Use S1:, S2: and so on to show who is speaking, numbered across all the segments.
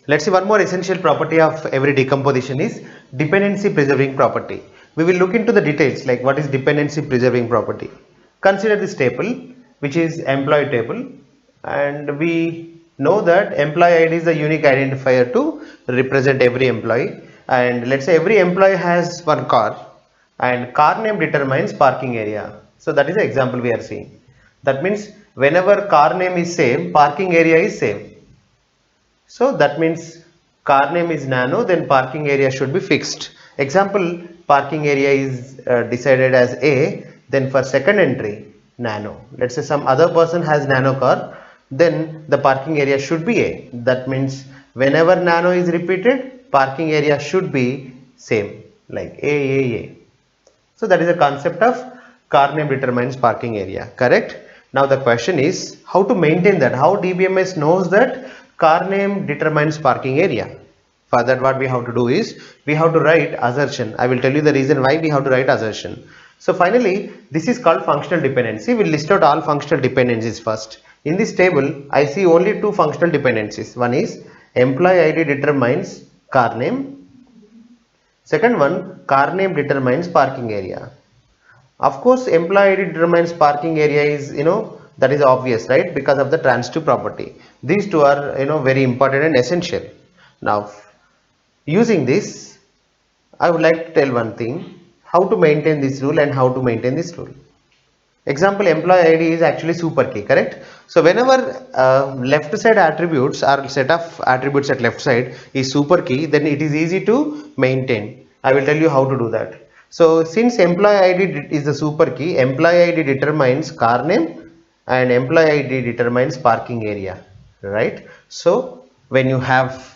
S1: Let's see, one more essential property of every decomposition is dependency preserving property. We will look into the details like what is dependency preserving property. Consider this table, which is employee table, and we know that employee ID is a unique identifier to represent every employee, and let's say every employee has one car and car name determines parking area. So that is the example we are seeing. That means whenever car name is same, parking area is same. So that means car name is nano, then parking area should be fixed. Example, parking area is decided as A, then for second entry, nano. Let's say some other person has nano car, then the parking area should be A. That means whenever nano is repeated, parking area should be same, like A. So that is the concept of car name determines parking area, correct? Now the question is how to maintain that, how DBMS knows that car name determines parking area. For that what we have to do is, we have to write assertion. I will tell you the reason why we have to write assertion. So finally, this is called functional dependency. We will list out all functional dependencies first. In this table, I see only two functional dependencies. One is employee ID determines car name. Second one, car name determines parking area. Of course, employee ID determines parking area is, that is obvious, right? Because of the transitive property. These two are, very important and essential. Now, using this, I would like to tell one thing, how to maintain this rule and how to maintain this rule. Example, employee ID is actually super key, correct? So whenever left side attributes or set of attributes at left side is super key, then it is easy to maintain. I will tell you how to do that. So since employee ID is the super key, employee ID determines car name and employee ID determines parking area, right? So when you have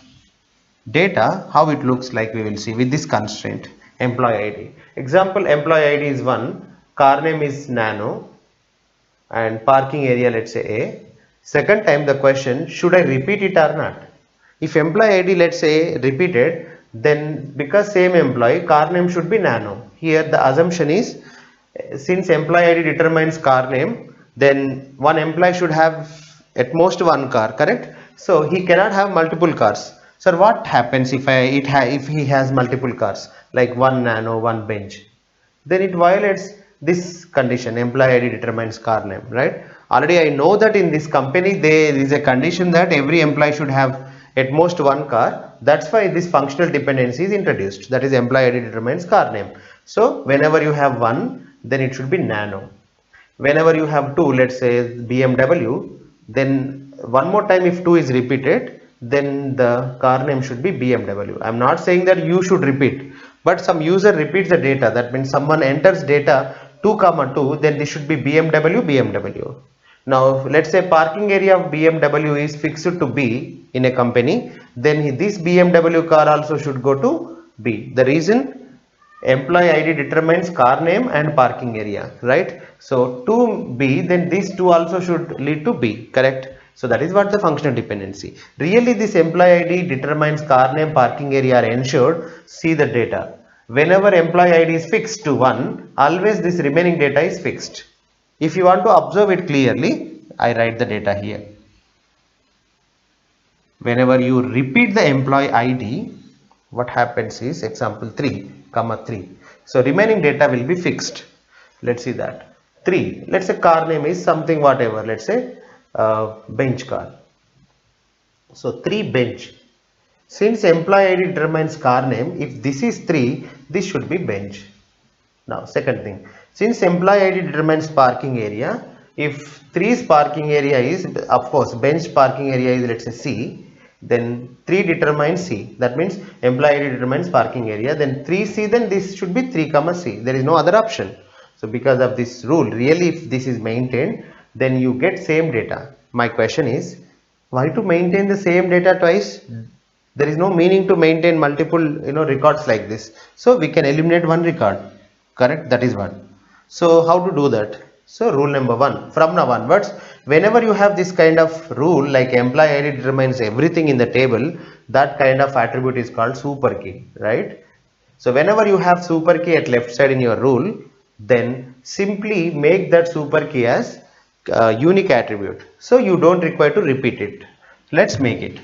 S1: data, how it looks like we will see with this constraint, employee ID. Example, employee ID is 1, car name is nano and parking area, let's say A. Second time the question, should I repeat it or not? If employee ID, let's say, repeated, then because same employee, car name should be nano. Here the assumption is, since employee ID determines car name, then one employee should have at most one car, correct? So he cannot have multiple cars. Sir, what happens if he has multiple cars, like one nano, one bench? Then it violates this condition, employee ID determines car name, right? Already I know that in this company there is a condition that every employee should have at most one car. That's why this functional dependency is introduced, that is employee ID determines car name. So whenever you have one, then it should be nano. Whenever you have two, let's say BMW, then one more time if 2 is repeated, then the car name should be BMW. I'm not saying that you should repeat, but some user repeats the data. That means someone enters data 2 comma 2, then this should be BMW. Now let's say parking area of BMW is fixed to B in a company, then this BMW car also should go to B. The reason, employee ID determines car name and parking area, right? So to B, then these two also should lead to B, correct? So that is what the functional dependency. Really this employee ID determines car name, parking area are ensured. See the data. Whenever employee ID is fixed to 1, always this remaining data is fixed. If you want to observe it clearly, I write the data here. Whenever you repeat the employee ID, what happens is, example 3 comma 3. So remaining data will be fixed. Let's see that. 3. Let's say car name is something whatever. Let's say bench car. So 3 bench. Since employee ID determines car name, if this is 3, this should be bench. Now second thing, since employee ID determines parking area, if 3's parking area is, of course, bench parking area is, let's say C, then 3 determines C. That means employee ID determines parking area, then 3C, then this should be 3 comma C. There is no other option. So because of this rule, really if this is maintained, then you get same data. My question is, why to maintain the same data twice? There is no meaning to maintain multiple records like this. So we can eliminate one record, correct? That is one. So how to do that? So rule number 1, from now onwards, whenever you have this kind of rule like employee ID determines everything in the table, that kind of attribute is called super key, right? So whenever you have super key at left side in your rule, then simply make that super key as unique attribute. So you don't require to repeat it. Let's make it.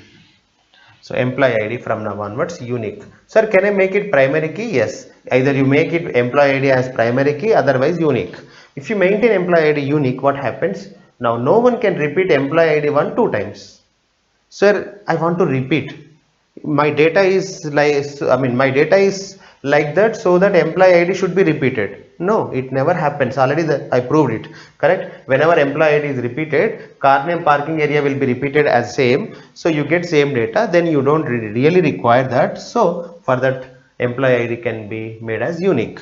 S1: So employee ID from now onwards unique. Sir, can I make it primary key? Yes. Either you make it employee ID as primary key, otherwise unique. If you maintain employee ID unique, what happens? Now no one can repeat employee ID 2 times. Sir, I want to repeat. My data is my data is like that, so that employee ID should be repeated. No, it never happens. Already I proved it. Correct? Whenever employee ID is repeated, car name, parking area will be repeated as same. So you get same data. Then you don't really require that. So for that, employee ID can be made as unique.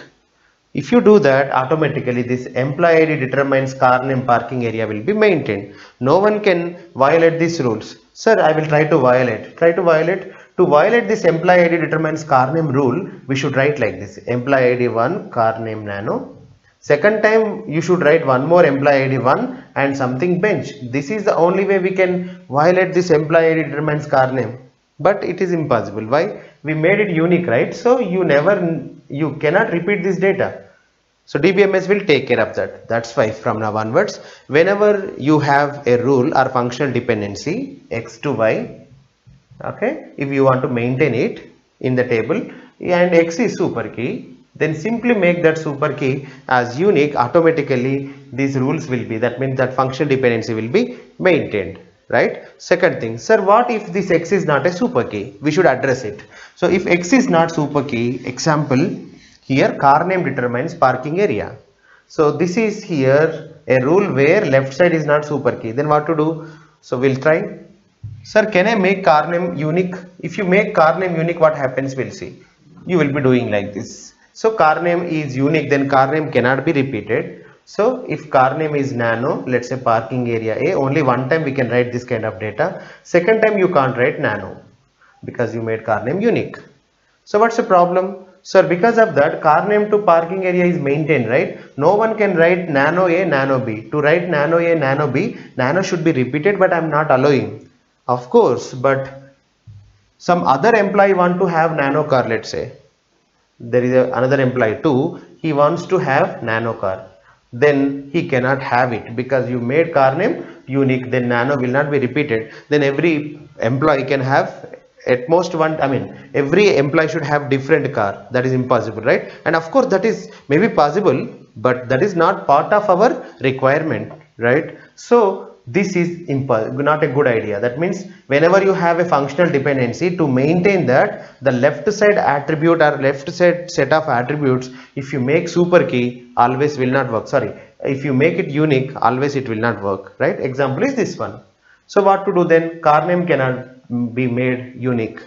S1: If you do that, automatically this employee ID determines car name, parking area will be maintained. No one can violate these rules. Sir, I will try to violate. Try to violate. To violate this employee ID determines car name rule, we should write like this. Employee ID 1, car name nano. Second time you should write one more employee ID 1 and something bench. This is the only way we can violate this employee ID determines car name. But it is impossible. Why? We made it unique, right? So you cannot repeat this data. So DBMS will take care of that. That's why from now onwards, whenever you have a rule or functional dependency x to y, okay, if you want to maintain it in the table and x is super key, then simply make that super key as unique. Automatically these rules will be, that means that functional dependency will be maintained, right? Second thing, sir, what if this x is not a super key? We should address it. So if x is not super key, example, here car name determines parking area. So this is here a rule where left side is not super key. Then what to do? So we'll try. Sir, can I make car name unique? If you make car name unique, what happens? We'll see. You will be doing like this. So car name is unique, then car name cannot be repeated. So if car name is nano, let's say parking area A, only one time we can write this kind of data. Second time you can't write nano because you made car name unique. So what's the problem? Sir, because of that, car name to parking area is maintained, right? No one can write nano A, nano B. To write nano A, nano B, nano should be repeated, but I'm not allowing. Of course, but some other employee want to have nano car, let's say. There is another employee too, he wants to have nano car. Then he cannot have it because you made car name unique, then nano will not be repeated. Then every employee can have at most one, every employee should have different car. That is impossible, right? And of course that is maybe possible, but that is not part of our requirement, right? So this is not a good idea. That means whenever you have a functional dependency, to maintain that, the left side attribute or left side set of attributes, if you make super key, always will not work. Sorry, if you make it unique, always it will not work, right? Example is this one. So what to do then? Car name cannot be made unique.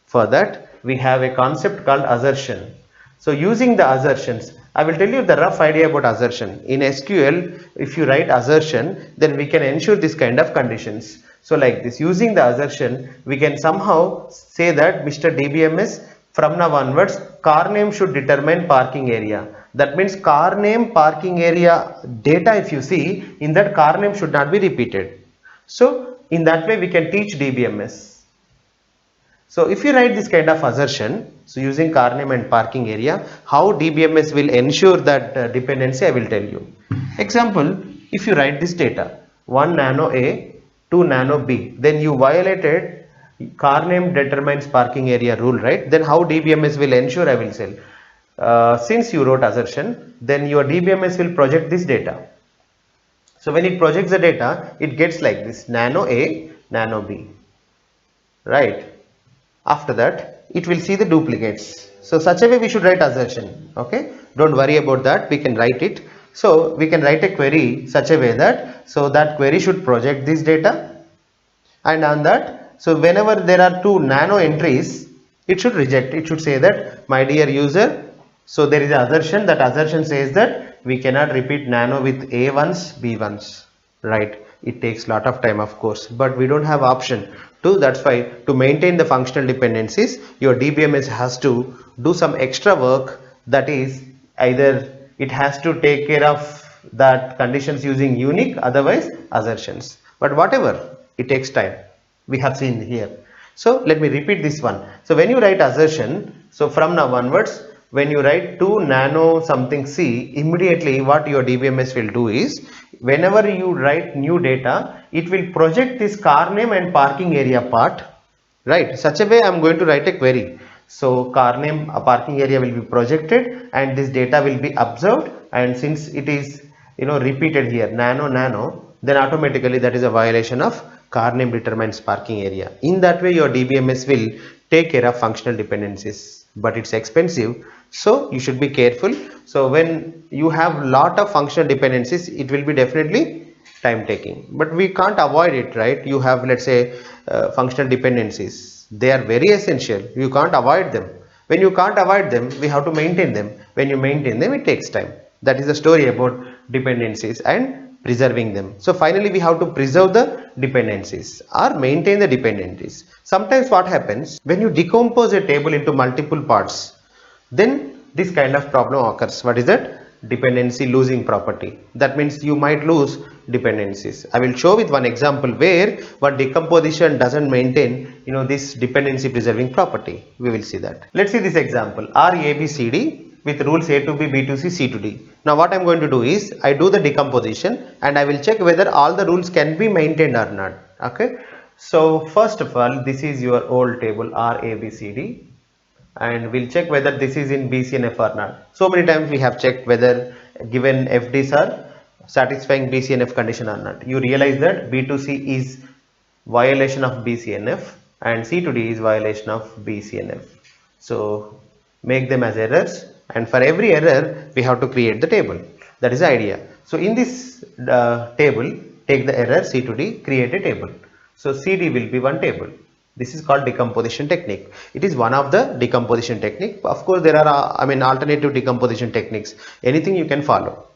S1: For that, we have a concept called assertion. So using the assertions, I will tell you the rough idea about assertion. In SQL, if you write assertion, then we can ensure this kind of conditions. So like this, using the assertion, we can somehow say that Mr. DBMS, from now onwards, car name should determine parking area. That means car name, parking area data, if you see, in that car name should not be repeated. So in that way, we can teach DBMS. So if you write this kind of assertion, so using car name and parking area, how DBMS will ensure that dependency, I will tell you. Example, if you write this data, 1 nano A, 2 nano B, then you violated car name determines parking area rule, right? Then how DBMS will ensure, I will tell. Since you wrote assertion, then your DBMS will project this data. So when it projects the data, it gets like this, nano A, nano B, right? After that, it will see the duplicates. So such a way we should write assertion, okay? Don't worry about that, we can write it. So we can write a query such a way that, so that query should project this data, and on that, so whenever there are 2 nano entries, it should reject, it should say that, my dear user, so there is an assertion, that assertion says that we cannot repeat nano with A ones, B ones, right? It takes lot of time, of course, but we don't have option to. That's why to maintain the functional dependencies, your DBMS has to do some extra work. That is, either it has to take care of that conditions using unique, otherwise assertions. But whatever, it takes time. We have seen here. So let me repeat this one. So when you write assertion, so from now onwards, when you write 2 nano something C, immediately what your DBMS will do is, whenever you write new data, it will project this car name and parking area part, right? Such a way I'm going to write a query. So car name, a parking area will be projected and this data will be observed, and since it is repeated here nano, then automatically that is a violation of car name determines parking area. In that way your DBMS will take care of functional dependencies, but it's expensive, so you should be careful. So when you have lot of functional dependencies, it will be definitely time taking, but we can't avoid it, right? You have, let's say, functional dependencies, they are very essential, you can't avoid them. When you can't avoid them, we have to maintain them. When you maintain them, it takes time. That is the story about dependencies and preserving them. So finally we have to preserve the dependencies or maintain the dependencies. Sometimes what happens, when you decompose a table into multiple parts, then this kind of problem occurs. What is that? Dependency losing property. That means you might lose dependencies. I will show with one example where one decomposition doesn't maintain this dependency preserving property. We will see that. Let's see this example. R A B C D with rules A to B, B to C, C to D. Now what I'm going to do is I do the decomposition and I will check whether all the rules can be maintained or not. Okay. So first of all, this is your old table R A B C D, and we'll check whether this is in BCNF or not. So many times we have checked whether given FDs are satisfying BCNF condition or not. You realize that B to C is violation of BCNF and C to D is violation of BCNF. So make them as errors, and for every error we have to create the table. That is the idea. So in this table, take the error C to D, create a table. So CD will be one table. This is called decomposition technique. It is one of the decomposition technique. Of course, there are alternative decomposition techniques. Anything you can follow.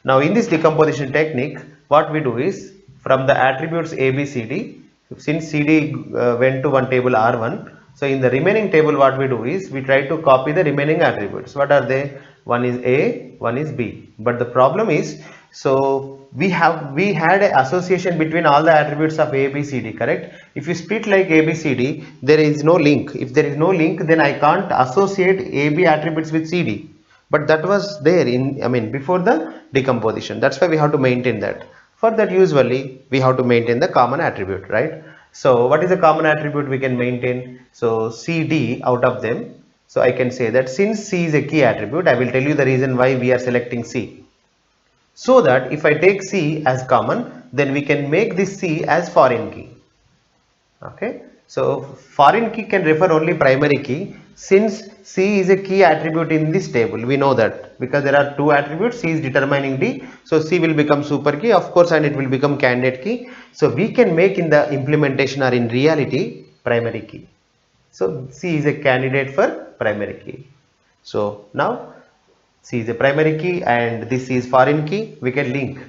S1: Now in this decomposition technique, what we do is from the attributes A, B, C, D, since CD went to one table R1, so in the remaining table what we do is we try to copy the remaining attributes. What are they? One is A, one is B. But the problem is, so we had an association between all the attributes of A, B, C, D, correct? If you split like A, B, C, D, there is no link. If there is no link, then I can't associate A, B attributes with C, D. But that was there in, before the decomposition. That's why we have to maintain that. For that, usually we have to maintain the common attribute, right? So what is the common attribute we can maintain? So C, D out of them. So I can say that since C is a key attribute, I will tell you the reason why we are selecting C. So that if I take C as common, then we can make this C as foreign key. Okay. So foreign key can refer only primary key. Since C is a key attribute in this table, we know that because there are two attributes, C is determining D. So C will become super key, of course, and it will become candidate key. So we can make in the implementation or in reality primary key. So C is a candidate for primary key. So now C is a primary key and this is foreign key, we can link.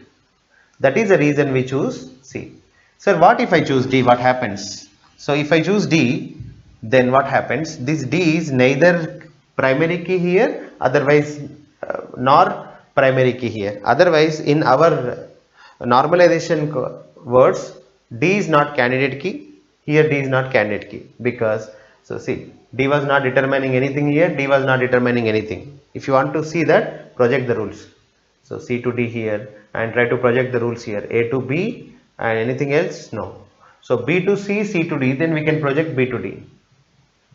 S1: That is the reason we choose C. Sir, what if I choose D? What happens? So if I choose D, then what happens? This D is neither primary key here, otherwise nor primary key here. Otherwise, in our normalization words, D is not candidate key. Here D is not candidate key because, so see, D was not determining anything here, D was not determining anything. If you want to see that, project the rules. So C to D here and try to project the rules here. A to B and anything else? No. So B to C, C to D, then we can project B to D.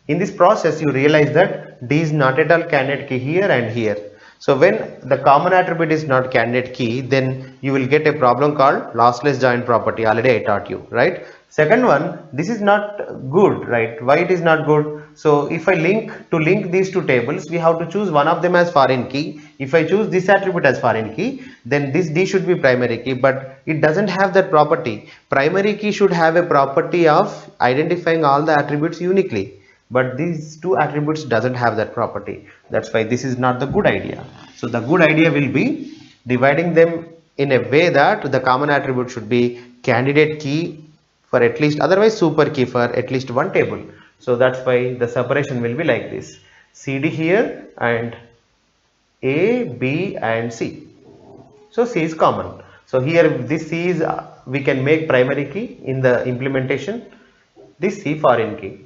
S1: In this process, you realize that D is not at all candidate key here and here. So when the common attribute is not candidate key, then you will get a problem called lossless join property. Already I taught you, right? Second one, this is not good, right? Why it is not good? So if I link these two tables, we have to choose one of them as foreign key. If I choose this attribute as foreign key, then this D should be primary key, but it doesn't have that property. Primary key should have a property of identifying all the attributes uniquely, but these two attributes doesn't have that property. That's why this is not the good idea. So the good idea will be dividing them in a way that the common attribute should be candidate key for at least, otherwise super key for at least one table. So that's why the separation will be like this: CD here and A, B and C. So C is common. So here this C is we can make primary key in the implementation, this C foreign key.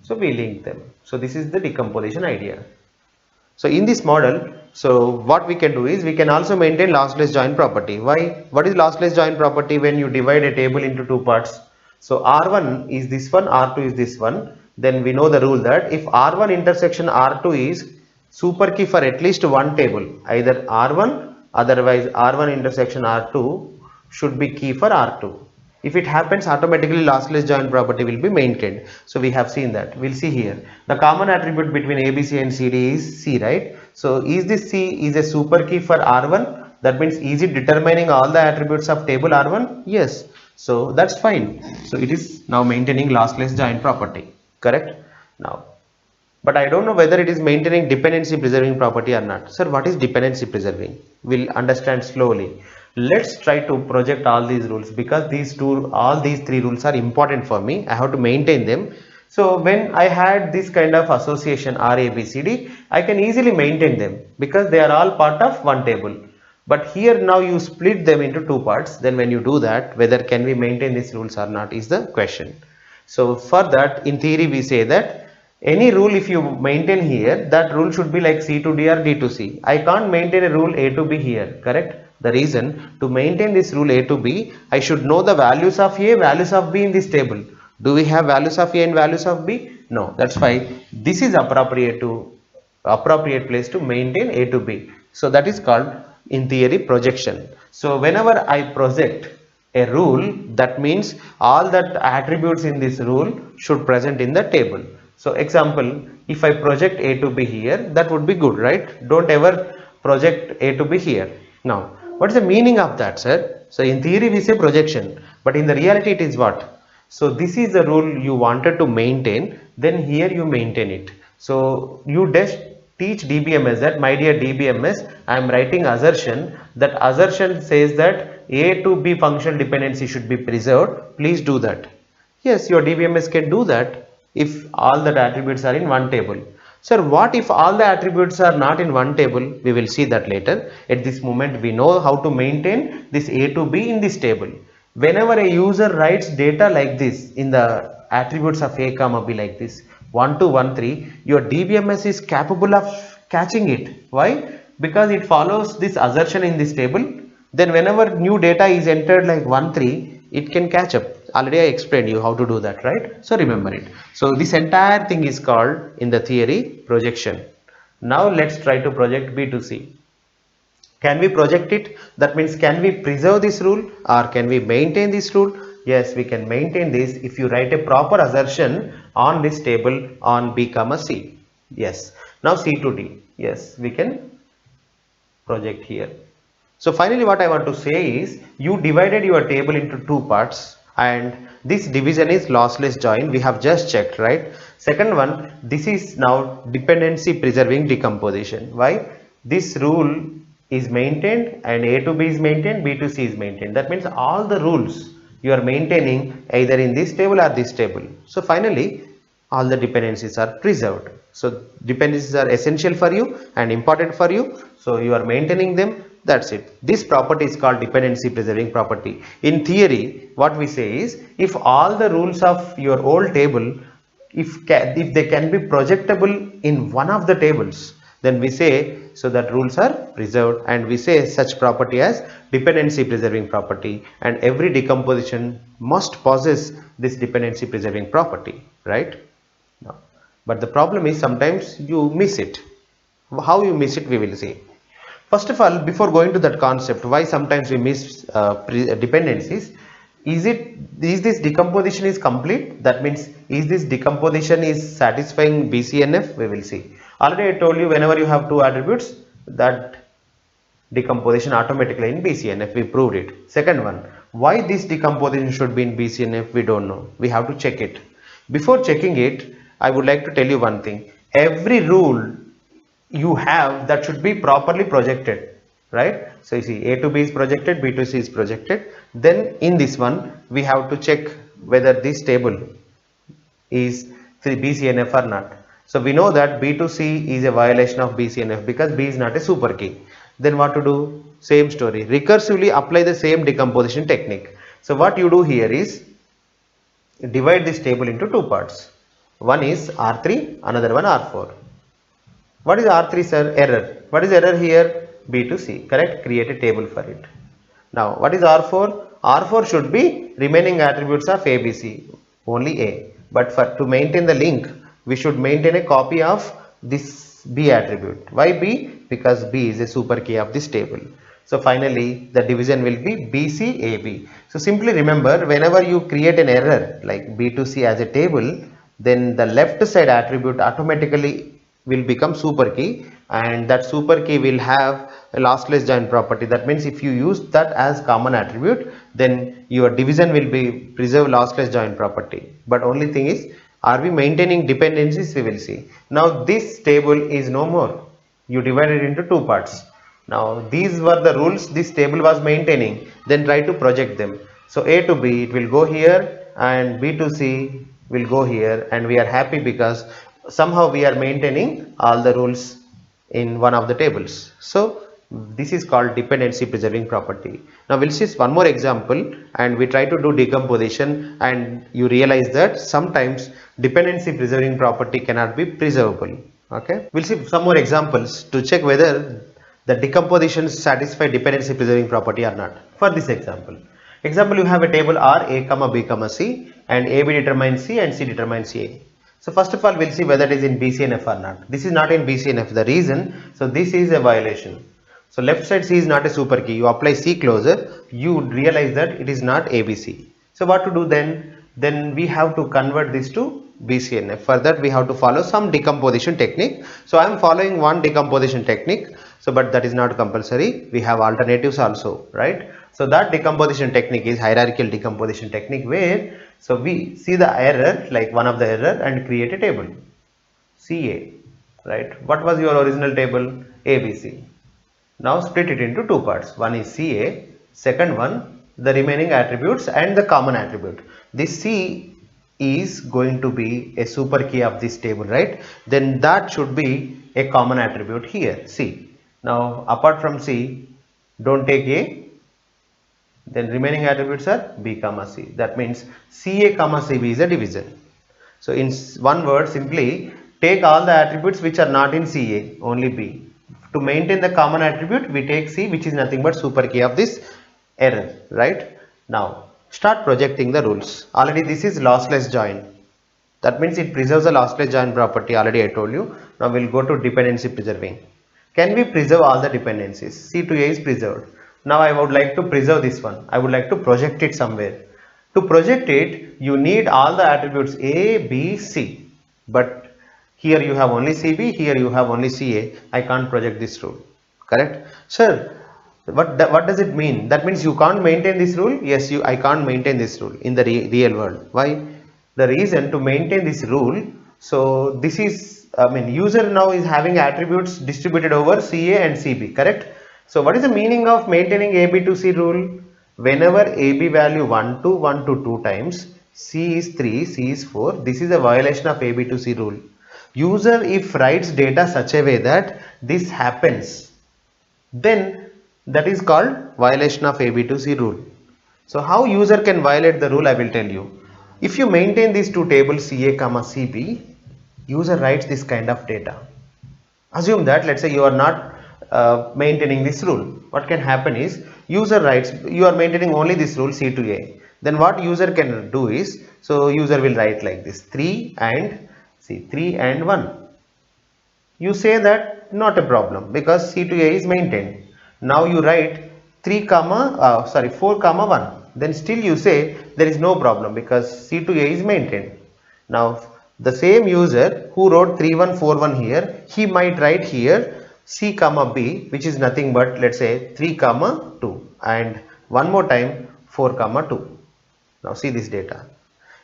S1: So we link them. So this is the decomposition idea. So in this model, so what we can do is we can also maintain lossless join property. Why? What is lossless join property? When you divide a table into two parts, So R1 is this one, R2 is this one. Then we know the rule that if R1 intersection R2 is super key for at least one table, either R1, otherwise R1 intersection R2 should be key for R2. If it happens, automatically lossless join property will be maintained. So we have seen that. We'll see here. The common attribute between ABC and CD is C, right? So is this C is a super key for R1? That means is it determining all the attributes of table R1? Yes. So that's fine. So it is now maintaining lossless join property. Correct? Now, but I don't know whether it is maintaining dependency preserving property or not. Sir, what is dependency preserving? We'll understand slowly. Let's try to project all these rules, because all these three rules are important for me. I have to maintain them. So when I had this kind of association R, A, B, C, D, I can easily maintain them because they are all part of one table. But here now you split them into two parts. Then when you do that, whether can we maintain these rules or not is the question. So for that, in theory, we say that any rule if you maintain here, that rule should be like C to D or D to C. I can't maintain a rule A to B here, correct? The reason to maintain this rule A to B, I should know the values of A, values of B in this table. Do we have values of A and values of B? No. That's why this is appropriate place to maintain A to B. So that is called in theory projection. So whenever I project a rule, that means all that attributes in this rule should present in the table. So example, if I project A to B here, that would be good, right? Don't ever project A to B here. Now, what is the meaning of that, sir? So in theory we say projection, but in the reality it is what? So this is the rule you wanted to maintain, then here you maintain it. So you just teach DBMS that, my dear DBMS, I am writing assertion. That assertion says that A to B functional dependency should be preserved. Please do that. Yes, your DBMS can do that if all the attributes are in one table. Sir, what if all the attributes are not in one table? We will see that later. At this moment, we know how to maintain this A to B in this table. Whenever a user writes data like this in the attributes of A comma B like this, 1 to 1 3, your DBMS is capable of catching it. Why? Because it follows this assertion in this table. Then whenever new data is entered like 1 3, it can catch up. Already I explained you how to do that, right? So remember it. So this entire thing is called in the theory projection. Now let's try to project B to C. Can we project it? That means can we preserve this rule or can we maintain this rule? Yes, we can maintain this if you write a proper assertion on this table on B comma C. Yes. Now C to D. Yes, we can project here. So finally what I want to say is, you divided your table into two parts and this division is lossless join. We have just checked, right? Second one, this is now dependency preserving decomposition. Why? This rule is maintained and A to B is maintained, B to C is maintained. That means all the rules you are maintaining either in this table or this table. So finally all the dependencies are preserved. So dependencies are essential for you and important for you. So you are maintaining them. That's it. This property is called dependency preserving property. In theory, what we say is, if all the rules of your old table, if they can be projectable in one of the tables, then we say so that rules are preserved, and we say such property as dependency preserving property, and every decomposition must possess this dependency preserving property, right? No. But the problem is sometimes you miss it. How you miss it we will see. First of all, before going to that concept, why sometimes we miss dependencies, is this decomposition is complete? That means, is this decomposition is satisfying BCNF? We will see. Already I told you, whenever you have two attributes, that decomposition automatically in BCNF, we proved it. Second one, why this decomposition should be in BCNF? We don't know. We have to check it. Before checking it, I would like to tell you one thing. Every rule you have that should be properly projected, right? So you see, A to B is projected, B to C is projected. Then in this one we have to check whether this table is BCNF or not. So we know that B to C is a violation of BCNF because B is not a super key. Then what to do? Same story, recursively apply the same decomposition technique. So what you do here is divide this table into two parts. One is R3, another one R4. What is R3, sir? Error. What is error here? B to C, correct? Create a table for it. Now, what is R4? R4 should be remaining attributes of A, B, C, only A. But for to maintain the link, we should maintain a copy of this B attribute. Why B? Because B is a super key of this table. So finally, the division will be BCAB. So simply remember, whenever you create an error like B2C as a table, then the left side attribute automatically will become super key, and that super key will have a lossless join property. That means if you use that as common attribute, then your division will be preserve lossless join property. But only thing is, are we maintaining dependencies? We will see. Now this table is no more. You divide it into two parts. Now these were the rules this table was maintaining. Then try to project them. So A to B, it will go here, and B to C will go here, and we are happy because somehow we are maintaining all the rules in one of the tables. So this is called dependency preserving property. Now we'll see one more example, and we try to do decomposition, and you realize that sometimes dependency preserving property cannot be preservable. Okay, we'll see some more examples to check whether the decomposition satisfy dependency preserving property or not. For this example, you have a table R, A, B, C, and AB determines C and C determines A. So first of all, we'll see whether it is in BCNF or not. This is not in BCNF. The reason, so this is a violation. So left side C is not a super key. You apply C closure, you would realize that it is not ABC. So what to do then? Then we have to convert this to BCNF. For that we have to follow some decomposition technique. So I am following one decomposition technique. So but that is not compulsory. We have alternatives also, right? So that decomposition technique is hierarchical decomposition technique, where so we see the error, like one of the error, and create a table CA, right? What was your original table? ABC. Now split it into two parts. One is CA, second one the remaining attributes and the common attribute. This C is going to be a super key of this table, right? Then that should be a common attribute here, C. Now apart from C, don't take A, then remaining attributes are B, C. That means CA, CB is a division. So in one word, simply take all the attributes which are not in CA, only B. To maintain the common attribute, we take C, which is nothing but super key of this error, right? Now start projecting the rules. Already this is lossless join. That means it preserves the lossless join property. Already I told you. Now we'll go to dependency preserving. Can we preserve all the dependencies? C to A is preserved. Now I would like to preserve this one. I would like to project it somewhere. To project it, you need all the attributes A, B, C. But here you have only CB, here you have only CA. I can't project this rule. Correct? Sir, what does it mean? That means you can't maintain this rule? Yes, I can't maintain this rule in the real world. Why? The reason to maintain this rule, so this is, user now is having attributes distributed over CA and CB, correct? So what is the meaning of maintaining AB to C rule? Whenever AB value 1 to 2 times, C is 3, C is 4, this is a violation of AB to C rule. User if writes data such a way that this happens, then that is called violation of AB to C rule. So how user can violate the rule, I will tell you. If you maintain these two tables CA, CB, user writes this kind of data. Assume that, let's say you are not maintaining this rule. What can happen is, user writes, you are maintaining only this rule C to A. Then what user can do is, so user will write like this 3 and 1. You say that not a problem because C to A is maintained. Now you write 4, 1. Then still you say there is no problem because C to A is maintained. Now the same user who wrote 3, 1, 4, 1 here, he might write here C, B, which is nothing but, let's say 3, 2, and one more time 4, 2. Now see this data.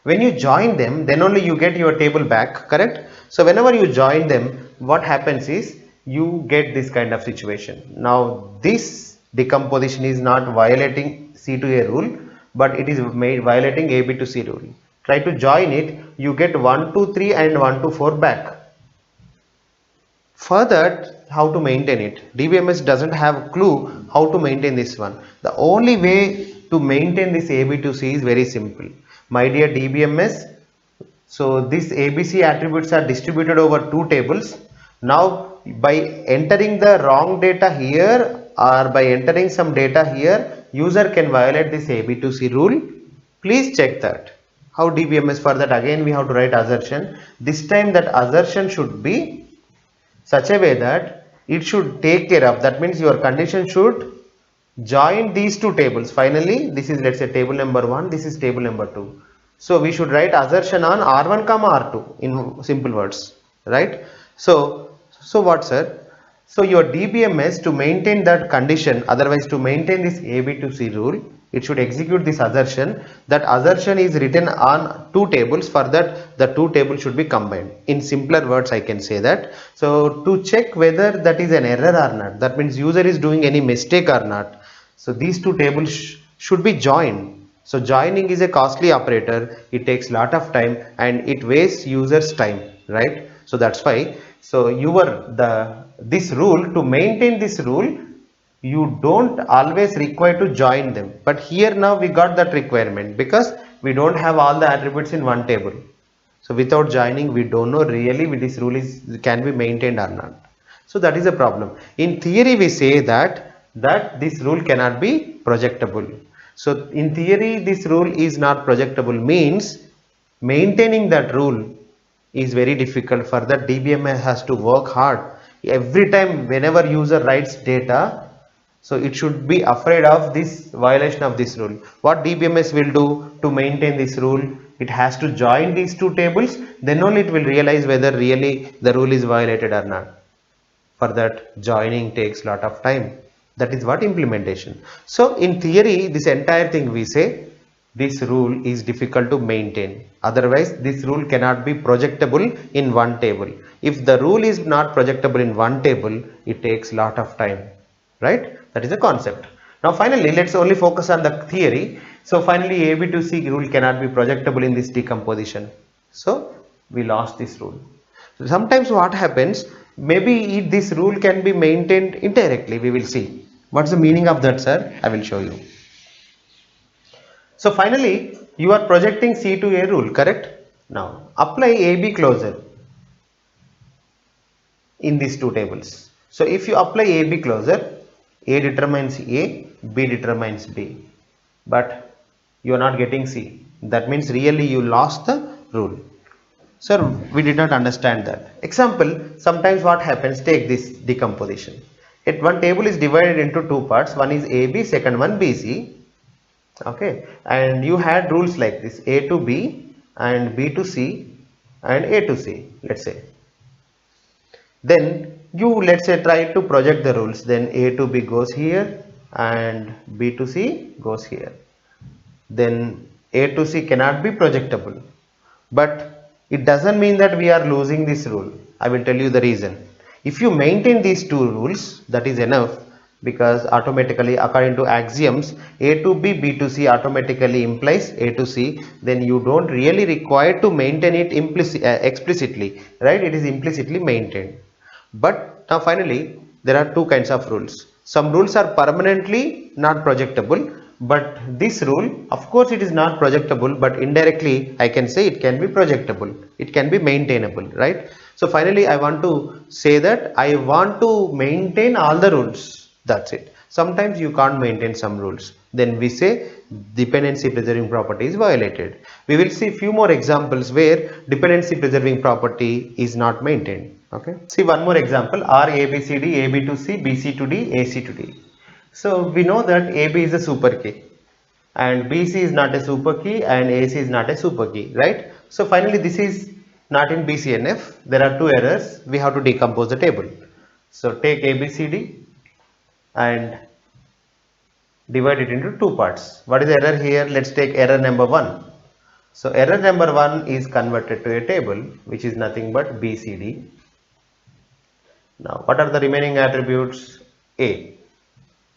S1: When you join them, then only you get your table back, correct? So whenever you join them, what happens is you get this kind of situation. Now this decomposition is not violating C to A rule, but it is violating AB to C rule. Try to join it, you get 1 to 3 and 1 to 4 back. Further, how to maintain it? DBMS doesn't have a clue how to maintain this one. The only way to maintain this AB to C is very simple. My dear DBMS, so these ABC attributes are distributed over two tables. Now by entering the wrong data here or by entering some data here, user can violate this AB to C rule, please check that. How DBMS? For that again we have to write assertion. This time that assertion should be such a way that it should take care of, that means your condition should join these two tables. Finally this is, let's say, table number 1, this is table number 2. So we should write assertion on R1 comma R2 in simple words, right? So what, sir? So your DBMS, to maintain that condition, otherwise to maintain this AB to C rule, it should execute this assertion. That assertion is written on two tables. For that, the two tables should be combined. In simpler words, I can say that. So to check whether that is an error or not, that means user is doing any mistake or not. So these two tables should be joined. So joining is a costly operator. It takes lot of time and it wastes users time, right? So that's why. So this rule, to maintain this rule, you don't always require to join them. But here now we got that requirement because we don't have all the attributes in one table. So without joining, we don't know really this rule can be maintained or not. So that is a problem. In theory, we say that this rule cannot be projectable. So in theory, this rule is not projectable, means maintaining that rule is very difficult. For that, DBMS has to work hard. Every time whenever user writes data, so it should be afraid of this violation of this rule. What DBMS will do to maintain this rule? It has to join these two tables, then only it will realize whether really the rule is violated or not. For that, joining takes lot of time. That is what implementation. So in theory, this entire thing we say this rule is difficult to maintain. Otherwise, this rule cannot be projectable in one table. If the rule is not projectable in one table, it takes lot of time, right? That is the concept. Now finally, let's only focus on the theory. So finally, AB to C rule cannot be projectable in this decomposition. So we lost this rule. So sometimes what happens, maybe this rule can be maintained indirectly. We will see. What's the meaning of that, sir? I will show you. So finally, you are projecting C to A rule, correct? Now apply AB closure in these two tables. So if you apply AB closure, A determines A, B determines B, but you are not getting C. That means really you lost the rule. Sir, we did not understand that. Example, sometimes what happens, take this decomposition. One table is divided into two parts. One is AB, second one BC. Okay, and you had rules like this, A to B and B to C and A to C, let's say. Then you, let's say, try to project the rules. Then A to B goes here and B to C goes here. Then A to C cannot be projectable. But it doesn't mean that we are losing this rule. I will tell you the reason. If you maintain these two rules, that is enough, because automatically according to axioms, A to B, B to C automatically implies A to C. Then you don't really require to maintain it explicitly, right? It is implicitly maintained. But now finally, there are two kinds of rules. Some rules are permanently not projectable, but this rule, of course, it is not projectable, but indirectly I can say it can be projectable. It can be maintainable, right? So finally, I want to say that I want to maintain all the rules. That's it. Sometimes you can't maintain some rules. Then we say dependency preserving property is violated. We will see few more examples where dependency preserving property is not maintained. Okay. See one more example, R A B C D, A B to C, B C to D, A C to D. So we know that AB is a super key and BC is not a super key and AC is not a super key, right? So finally this is not in BCNF. There are two errors. We have to decompose the table. So take ABCD and divide it into two parts. What is the error here? Let's take error number 1. So error number 1 is converted to a table which is nothing but BCD. Now what are the remaining attributes? A.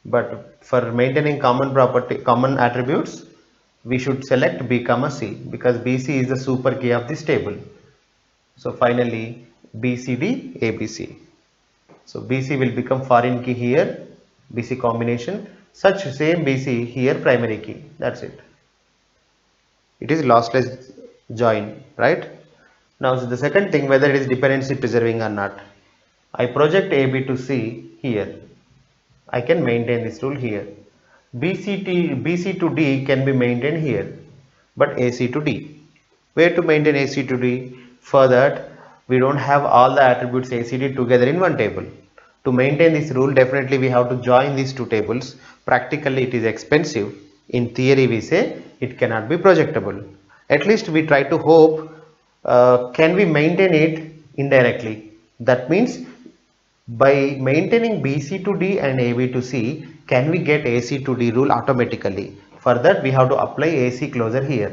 S1: But for maintaining common attributes, we should select B comma C because BC is the super key of this table. So finally BCD ABC. So BC will become foreign key here, BC combination, such same BC here primary key. That's it. It is lossless join, right? Now so the second thing, whether it is dependency preserving or not. I project AB to C here. I can maintain this rule here. BC to D can be maintained here, but AC to D. Where to maintain AC to D? For that, we don't have all the attributes ACD together in one table. To maintain this rule, definitely we have to join these two tables. Practically, it is expensive. In theory, we say it cannot be projectable. At least we try to hope, can we maintain it indirectly? That means by maintaining BC to D and AB to C, can we get AC to D rule automatically? For that, we have to apply AC closure here.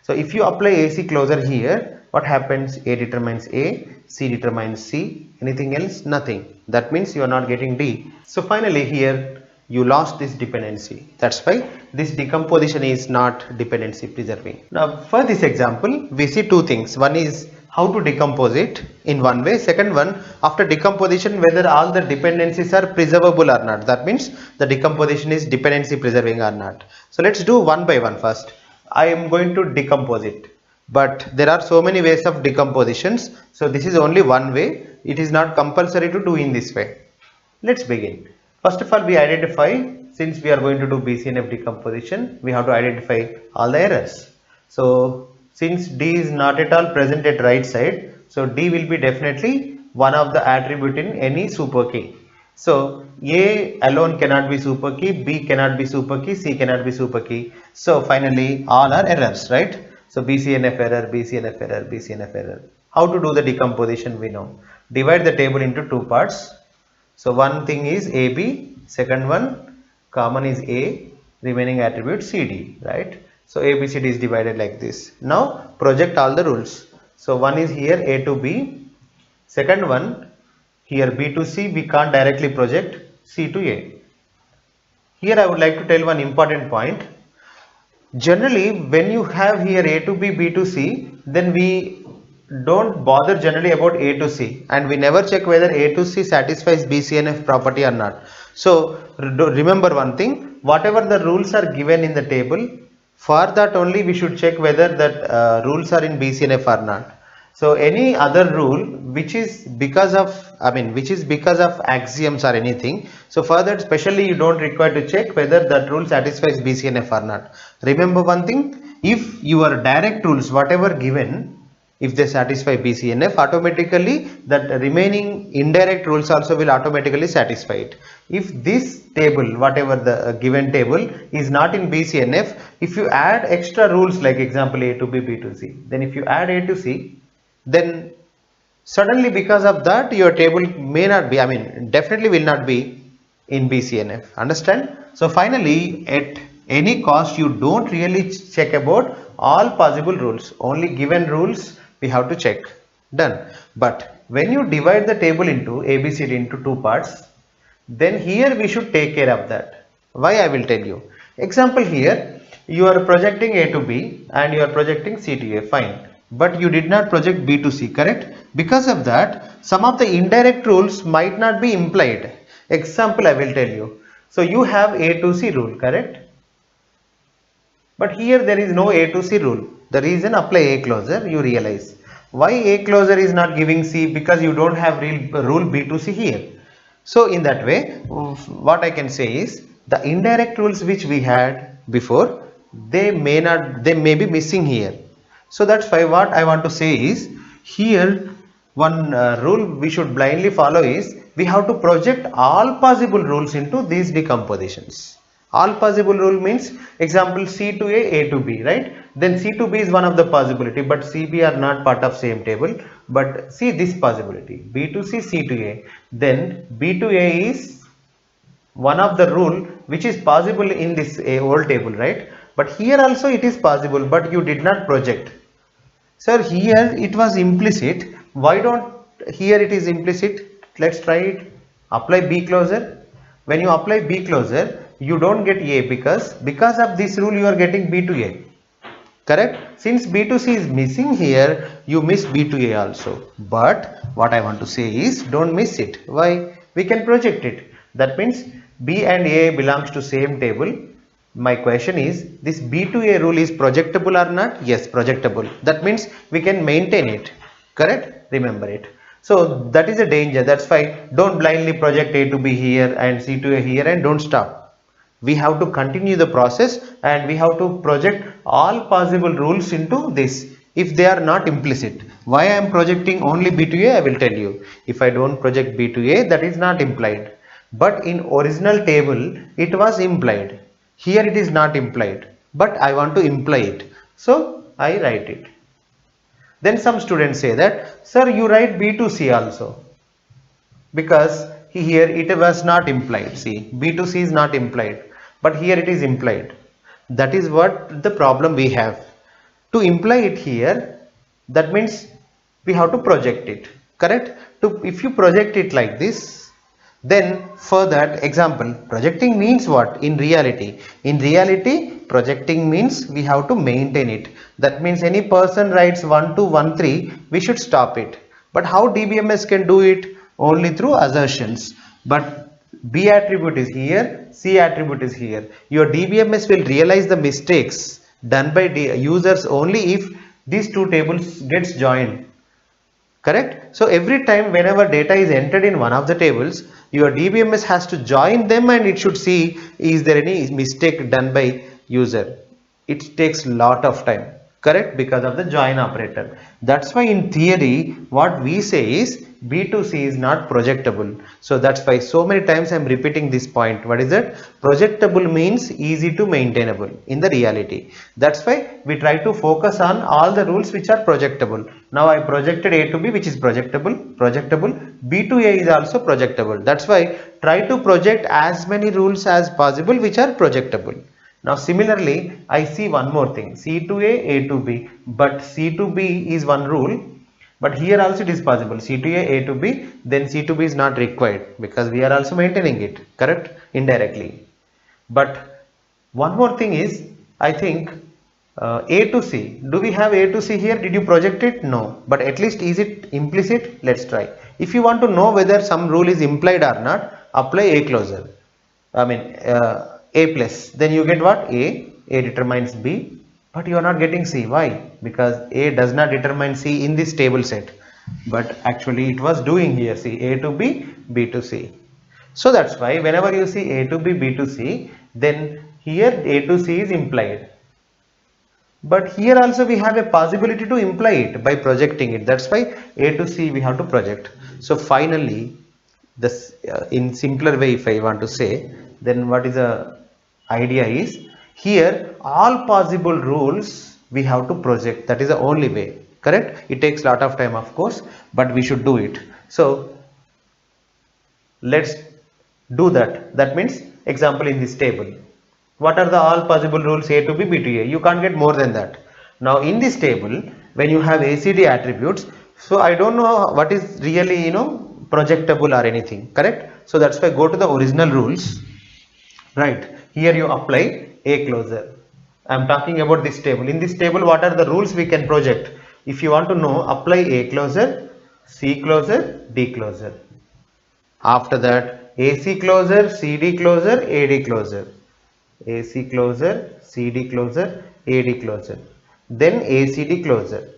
S1: So if you apply AC closure here, what happens? A determines A, C determines C, anything else? Nothing. That means you are not getting D. So finally here you lost this dependency. That's why this decomposition is not dependency preserving. Now for this example, we see two things. One is how to decompose it in one way. Second one, after decomposition, whether all the dependencies are preservable or not. That means the decomposition is dependency preserving or not. So let's do one by one first. I am going to decompose it, but there are so many ways of decompositions. So this is only one way. It is not compulsory to do in this way. Let's begin. First of all, we identify, since we are going to do BCNF decomposition, we have to identify all the errors. So since D is not at all present at right side, so D will be definitely one of the attribute in any super key. So A alone cannot be super key, B cannot be super key, C cannot be super key. So finally all are errors, right? So BCNF error, BCNF error, BCNF error. How to do the decomposition we know. Divide the table into two parts. So one thing is AB, second one common is A, remaining attribute CD, right? So ABCD is divided like this. Now project all the rules. So one is here A to B, second one here B to C, we can't directly project C to A. Here I would like to tell one important point. Generally, when you have here A to B, B to C, then we don't bother generally about A to C, and we never check whether A to C satisfies BCNF property or not. So remember one thing, whatever the rules are given in the table, for that only we should check whether that rules are in BCNF or not. So any other rule which is because of axioms or anything, so for that specially you don't require to check whether that rule satisfies BCNF or not. Remember one thing, if your direct rules whatever given, if they satisfy BCNF, automatically that remaining indirect rules also will automatically satisfy it. If this table, whatever the given table is not in BCNF, if you add extra rules like example A to B, B to C, then if you add A to C, then suddenly because of that your table may not be, definitely will not be in BCNF. Understand? So finally, at any cost you don't really check about all possible rules, only given rules we have to check. Done. But when you divide the table into ABCD into two parts, then here we should take care of that. Why? I will tell you. Example, here you are projecting A to B and you are projecting C to A, fine, but you did not project B to C, correct? Because of that, some of the indirect rules might not be implied. Example, I will tell you. So you have A to C rule, correct? But here there is no A to C rule. The reason, apply A closure, you realize. Why A closure is not giving C? Because you don't have rule B to C here. So in that way, what I can say is, the indirect rules which we had before, they may be missing here. So that's why what I want to say is, here one rule we should blindly follow is, we have to project all possible rules into these decompositions. All possible rule means, example, C to A to B, right? Then C to B is one of the possibility, but C, B are not part of same table. But see this possibility, B to C, C to A. Then B to A is one of the rule which is possible in this old table, right? But here also it is possible, but you did not project. Sir, here it was implicit. Why don't here it is implicit? Let's try it. Apply B closure. When you apply B closure, you don't get A because of this rule you are getting B to A. Correct? Since B to C is missing here, you miss B to A also. But what I want to say is, don't miss it. Why? We can project it. That means B and A belongs to same table. My question is, this B to A rule is projectable or not? Yes, projectable. That means we can maintain it. Correct? Remember it. So that is a danger. That's why don't blindly project A to B here and C to A here and don't stop. We have to continue the process and we have to project all possible rules into this if they are not implicit. Why I am projecting only B to A, I will tell you. If I don't project B to A, that is not implied. But in original table, it was implied. Here it is not implied, but I want to imply it. So I write it. Then some students say that, sir, you write B to C also, because here it was not implied. See, B to C is not implied, but here it is implied. That is what the problem we have. To imply it here, that means we have to project it, correct? If you project it like this, then for that example, projecting means what in reality? In reality, projecting means we have to maintain it. That means any person writes 1 to 1 3, we should stop it. But how DBMS can do it? Only through assertions. But B attribute is here, C attribute is here. Your DBMS will realize the mistakes done by users only if these two tables gets joined. Correct? So every time whenever data is entered in one of the tables, your DBMS has to join them and it should see is there any mistake done by user. It takes lot of time, correct, because of the join operator. That's why in theory what we say is B2C is not projectable. So that's why so many times I'm repeating this point. What is it? Projectable means easy to maintainable in the reality. That's why we try to focus on all the rules which are projectable. Now I projected A to B, which is projectable. B to A is also projectable. That's why try to project as many rules as possible which are projectable. Now similarly, I see one more thing, C to A to B, but C to B is one rule, but here also it is possible, C to A to B, then C to B is not required because we are also maintaining it, correct, indirectly. But one more thing is, I think A to C, do we have A to C here? Did you project it? No, but at least is it implicit? Let's try. If you want to know whether some rule is implied or not, apply A closure. I mean A plus, then you get what? A determines B, but you are not getting C. Why? Because A does not determine C in this table set, but actually it was doing here. See, A to B, B to C. So that's why whenever you see A to B, B to C, then here A to C is implied. But here also we have a possibility to imply it by projecting it. That's why A to C we have to project. So finally, this in simpler way, if I want to say, then what is the idea is here all possible rules we have to project. That is the only way. Correct? It takes lot of time, of course, but we should do it. So let's do that. That means example in this table. What are the all possible rules A to B, B to A? You can't get more than that. Now in this table, when you have ACD attributes, so I don't know what is really, projectable or anything, correct? So that's why go to the original rules, right? Here you apply A closure. I am talking about this table. In this table, what are the rules we can project? If you want to know, apply A closure, C closure, D closure. After that, AC closure, CD closure, AD closure. AC closure, CD closure, AD closure, then ACD closure.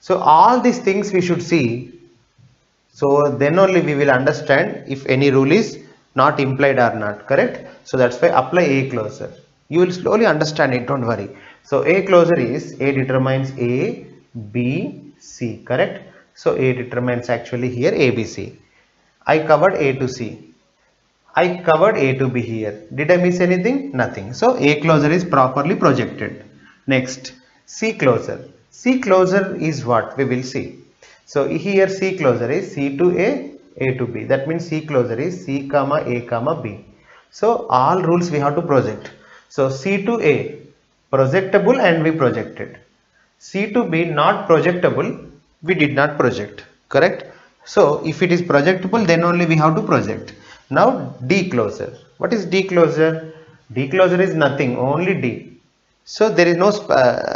S1: So all these things we should see. So then only we will understand if any rule is not implied or not, correct? So that's why apply A closure. You will slowly understand it, don't worry. So A closure is A determines A, B, C, correct? So A determines actually here A, B, C. I covered A to C. I covered A to B here. Did I miss anything? Nothing. So A closure is properly projected. Next, C closure. C closure is what we will see. So here C closure is C to A to B. That means C closure is C comma A comma B. So all rules we have to project. So C to A projectable and we projected. C to B not projectable, we did not project, correct? So if it is projectable, then only we have to project. Now D closure. What is D closure? D closure is nothing, only D. So there is no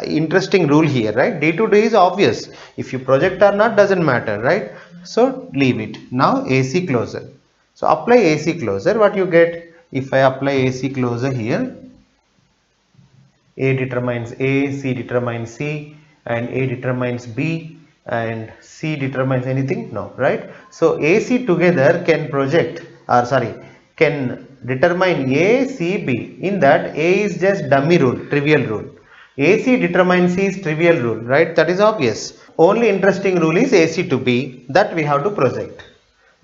S1: interesting rule here, right? D to D is obvious. If you project or not doesn't matter, right? So leave it. Now AC closure. So apply AC closure. What you get? If I apply AC closure here, A determines A, C determines C, and A determines B, and C determines anything? No, right? So AC together can project, or sorry, can determine A, C, B. In that A is just dummy rule, trivial rule. AC determines C is trivial rule, right? That is obvious. Only interesting rule is AC to B, that we have to project.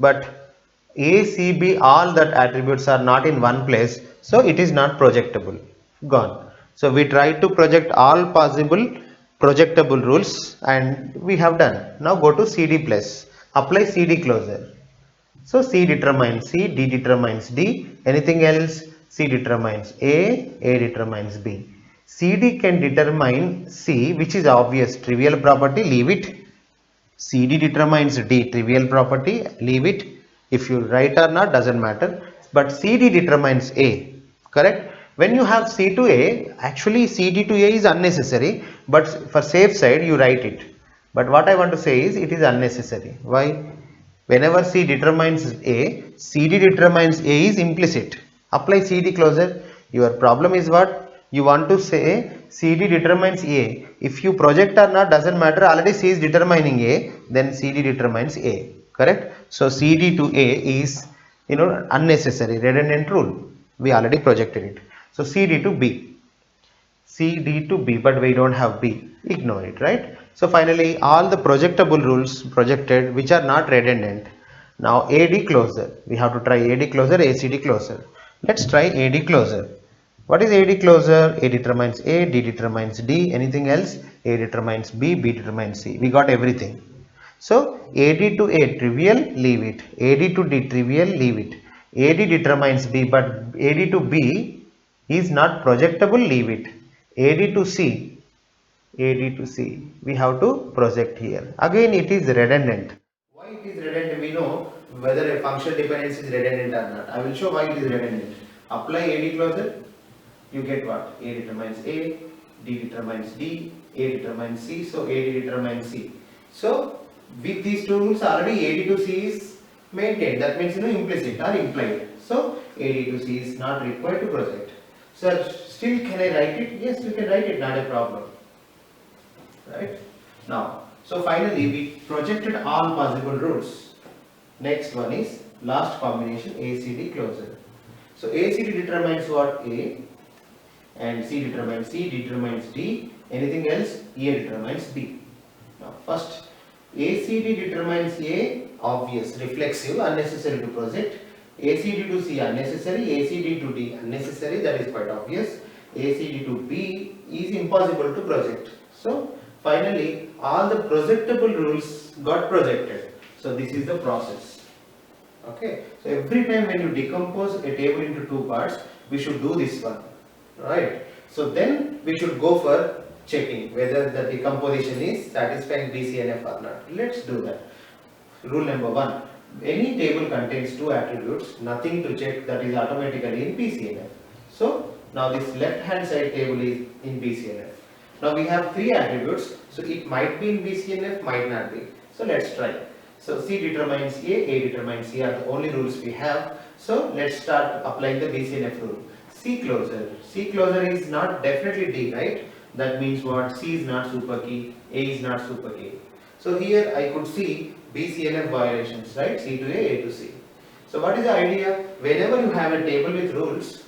S1: But A, C, B, all that attributes are not in one place, so it is not projectable. Gone. So we try to project all possible projectable rules and we have done. Now go to CD plus. Apply CD closure. So C determines C, D determines D, anything else? C determines A determines B. CD can determine C, which is obvious, trivial property, leave it. CD determines D, trivial property, leave it. If you write or not, doesn't matter. But CD determines A, correct? When you have C to A, actually CD to A is unnecessary, but for safe side, you write it. But what I want to say is, it is unnecessary. Why? Whenever C determines A, CD determines A is implicit. Apply CD closure. Your problem is what? You want to say CD determines A. If you project or not, doesn't matter. Already C is determining A, then CD determines A. Correct? So CD to A is, unnecessary, redundant rule. We already projected it. So CD to B. C, D to B, but we don't have B. Ignore it, right? So finally, all the projectable rules projected which are not redundant. Now AD closure. We have to try AD closure, ACD closure. Let's try AD closure. What is AD closure? A determines A, D determines D. Anything else? A determines B, B determines C. We got everything. So AD to A trivial, leave it. AD to D trivial, leave it. AD determines B, but AD to B is not projectable, leave it. AD to C, we have to project here. Again, it is redundant. Why it is redundant? We know whether a function dependency is redundant or not. I will show why it is redundant. Apply AD closure, you get what? A determines A, D determines D, A determines C, so AD determines C. So with these two rules already AD to C is maintained. That means implicit or implied. So AD to C is not required to project. So still can I write it? Yes, you can write it, not a problem. Right? Now, so finally we projected all possible rules. Next one is last combination ACD closure. So ACD determines what? A, and C determines C, D determines D, anything else? A determines B. Now first ACD determines A, obvious, reflexive, unnecessary to project. ACD to C unnecessary, ACD to D unnecessary, that is quite obvious. ACD to B is impossible to project. So finally all the projectable rules got projected. So this is the process. Okay. So every time when you decompose a table into two parts, we should do this one. Right. So then we should go for checking whether the decomposition is satisfying BCNF or not. Let's do that. Rule number 1. Any table contains two attributes, nothing to check, that is automatically in BCNF. So now this left hand side table is in BCNF. Now we have three attributes, so it might be in BCNF, might not be. So let's try. So C determines A determines C are the only rules we have. So let's start applying the BCNF rule. C closure. C closure is not definitely D, right? That means what? C is not super key, A is not super key. So here I could see BCNF violations, right? C to A to C. So what is the idea? Whenever you have a table with rules,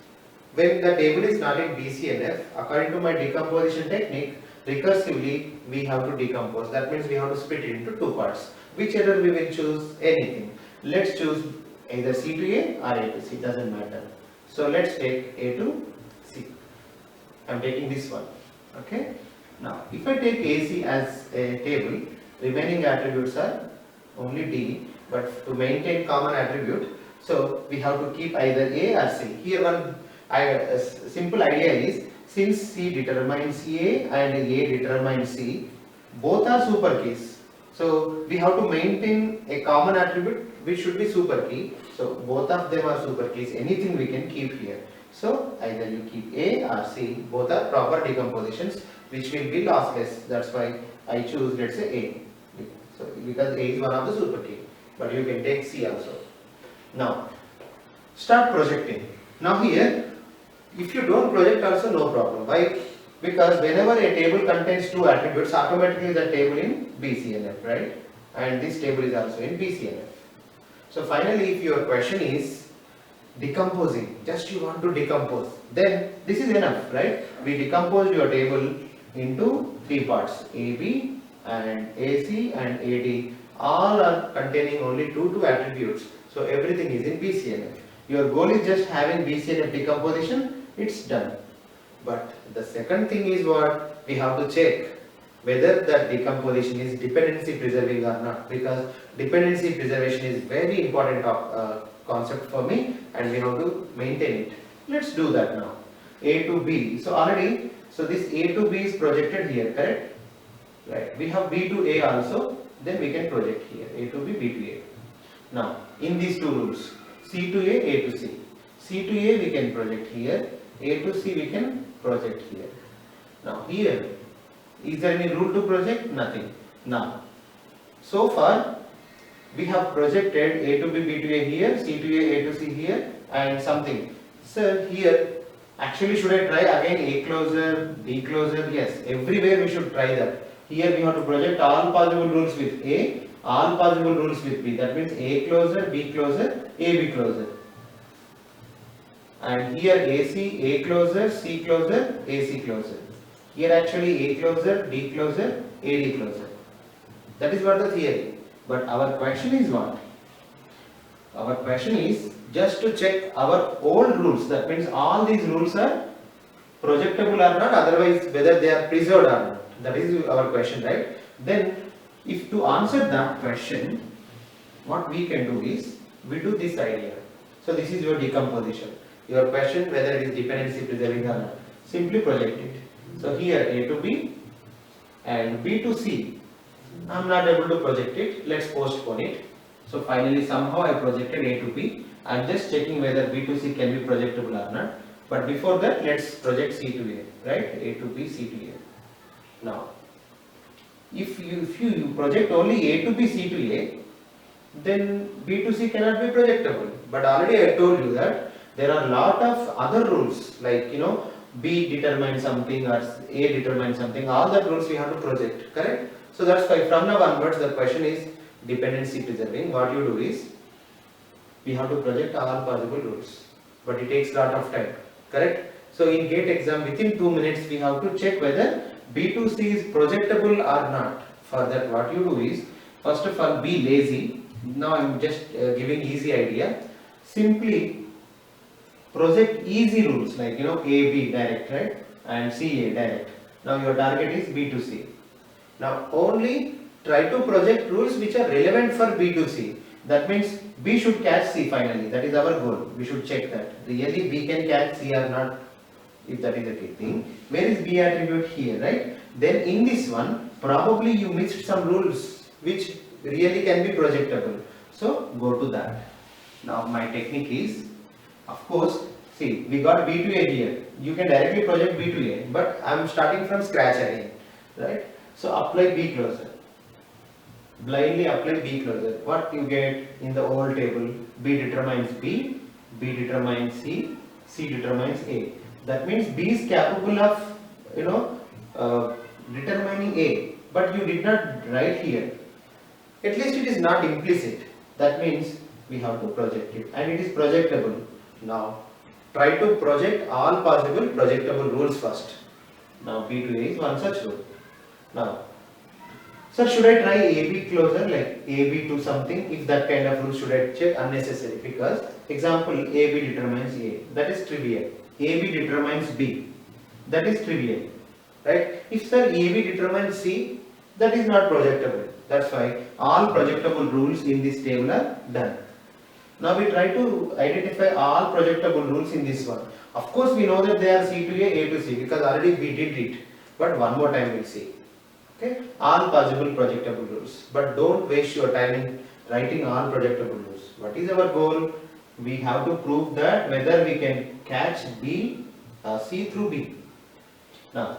S1: when the table is not in BCNF, according to my decomposition technique, recursively we have to decompose. That means we have to split it into two parts. Whichever we will choose, anything. Let's choose either C to A or A to C, doesn't matter. So let's take A to C. I am taking this one. Okay. Now, if I take AC as a table, remaining attributes are only D, but to maintain common attribute, so we have to keep either A or C. Here one simple idea is, since C determines A and A determines C, both are super keys. So we have to maintain a common attribute which should be super key. So both of them are super keys. Anything we can keep here. So either you keep A or C. Both are proper decompositions which will be lossless. That's why I choose, let's say, A. So because A is one of the super key. But you can take C also. Now start projecting. Now here, if you don't project also, no problem. Why? Because whenever a table contains two attributes, automatically the table in BCNF, right? And this table is also in BCNF. So finally, if your question is, decomposing, just you want to decompose, then this is enough, right? We decompose your table into three parts, AB and AC and AD, all are containing only two attributes, so everything is in BCNF. Your goal is just having BCNF decomposition, it's done. But the second thing is what we have to check, whether that decomposition is dependency preserving or not, because dependency preservation is very important concept for me and we have to maintain it. Let's do that now. A to B. So already, so this A to B is projected here, correct? Right. We have B to A also, then we can project here. A to B, B to A. Now, in these two rules, C to A to C. C to A we can project here, A to C we can project here. Now here, is there any rule to project? Nothing. Now, so far we have projected A to B, B to A here, C to A to C here, and something. So here, actually should I try again A closure, B closure? Yes, everywhere we should try that. Here we have to project all possible rules with A, all possible rules with B. That means A closure, B closure, AB closure. And here AC, A closure, C closure, AC closure. Here actually A closure, D closure, AD closure. That is what the theory. But our question is what? Our question is just to check our old rules. That means all these rules are projectable or not, otherwise whether they are preserved or not. That is our question, right? Then if to answer that question, what we can do is, we do this idea. So this is your decomposition. Your question whether it is dependency preserving or not. Simply project it. So here A to B and B to C. I am not able to project it. Let's postpone it. So finally somehow I projected A to B. I am just checking whether B to C can be projectable or not. But before that, let's project C to A, right? A to B, C to A. Now, if you project only A to B, C to A, then B to C cannot be projectable. But already I told you that there are a lot of other rules, like B determines something or A determines something. All that rules we have to project, correct? So that's why from now onwards the question is dependency preserving. What you do is, we have to project all possible rules, but it takes a lot of time, correct? So in GATE exam, within 2 minutes we have to check whether B to C is projectable or not. For that, what you do is, first of all, be lazy. Now I am just giving easy idea. Simply project easy rules like A, B direct, right? And C, A direct. Now your target is B to C. Now only try to project rules which are relevant for B to C. That means B should catch C finally. That is our goal. We should check that. Really B can catch C or not, if that is the key thing. Where is B attribute? Here, right? Then in this one, probably you missed some rules which really can be projectable. So go to that. Now my technique is, of course, see, we got B to A here. You can directly project B to A, but I am starting from scratch again, right? So apply B closure. Blindly apply B closure. What you get in the old table? B determines B, B determines C, C determines A. That means B is capable of determining A, but you did not write here. At least it is not implicit. That means we have to project it, and it is projectable. Now try to project all possible projectable rules first. Now B to A is one such rule. Now, sir, should I try AB closure, like AB to something? If that kind of rule should I check? Unnecessary, because example AB determines A, that is trivial. AB determines B, that is trivial, right? If sir AB determines C, that is not projectable. That's why all projectable rules in this table are done. Now we try to identify all projectable rules in this one. Of course we know that they are C to A to C, because already we did it. But one more time we'll see. Okay, all possible projectable rules. But don't waste your time in writing all projectable rules. What is our goal? We have to prove that whether we can catch B, C through B. Now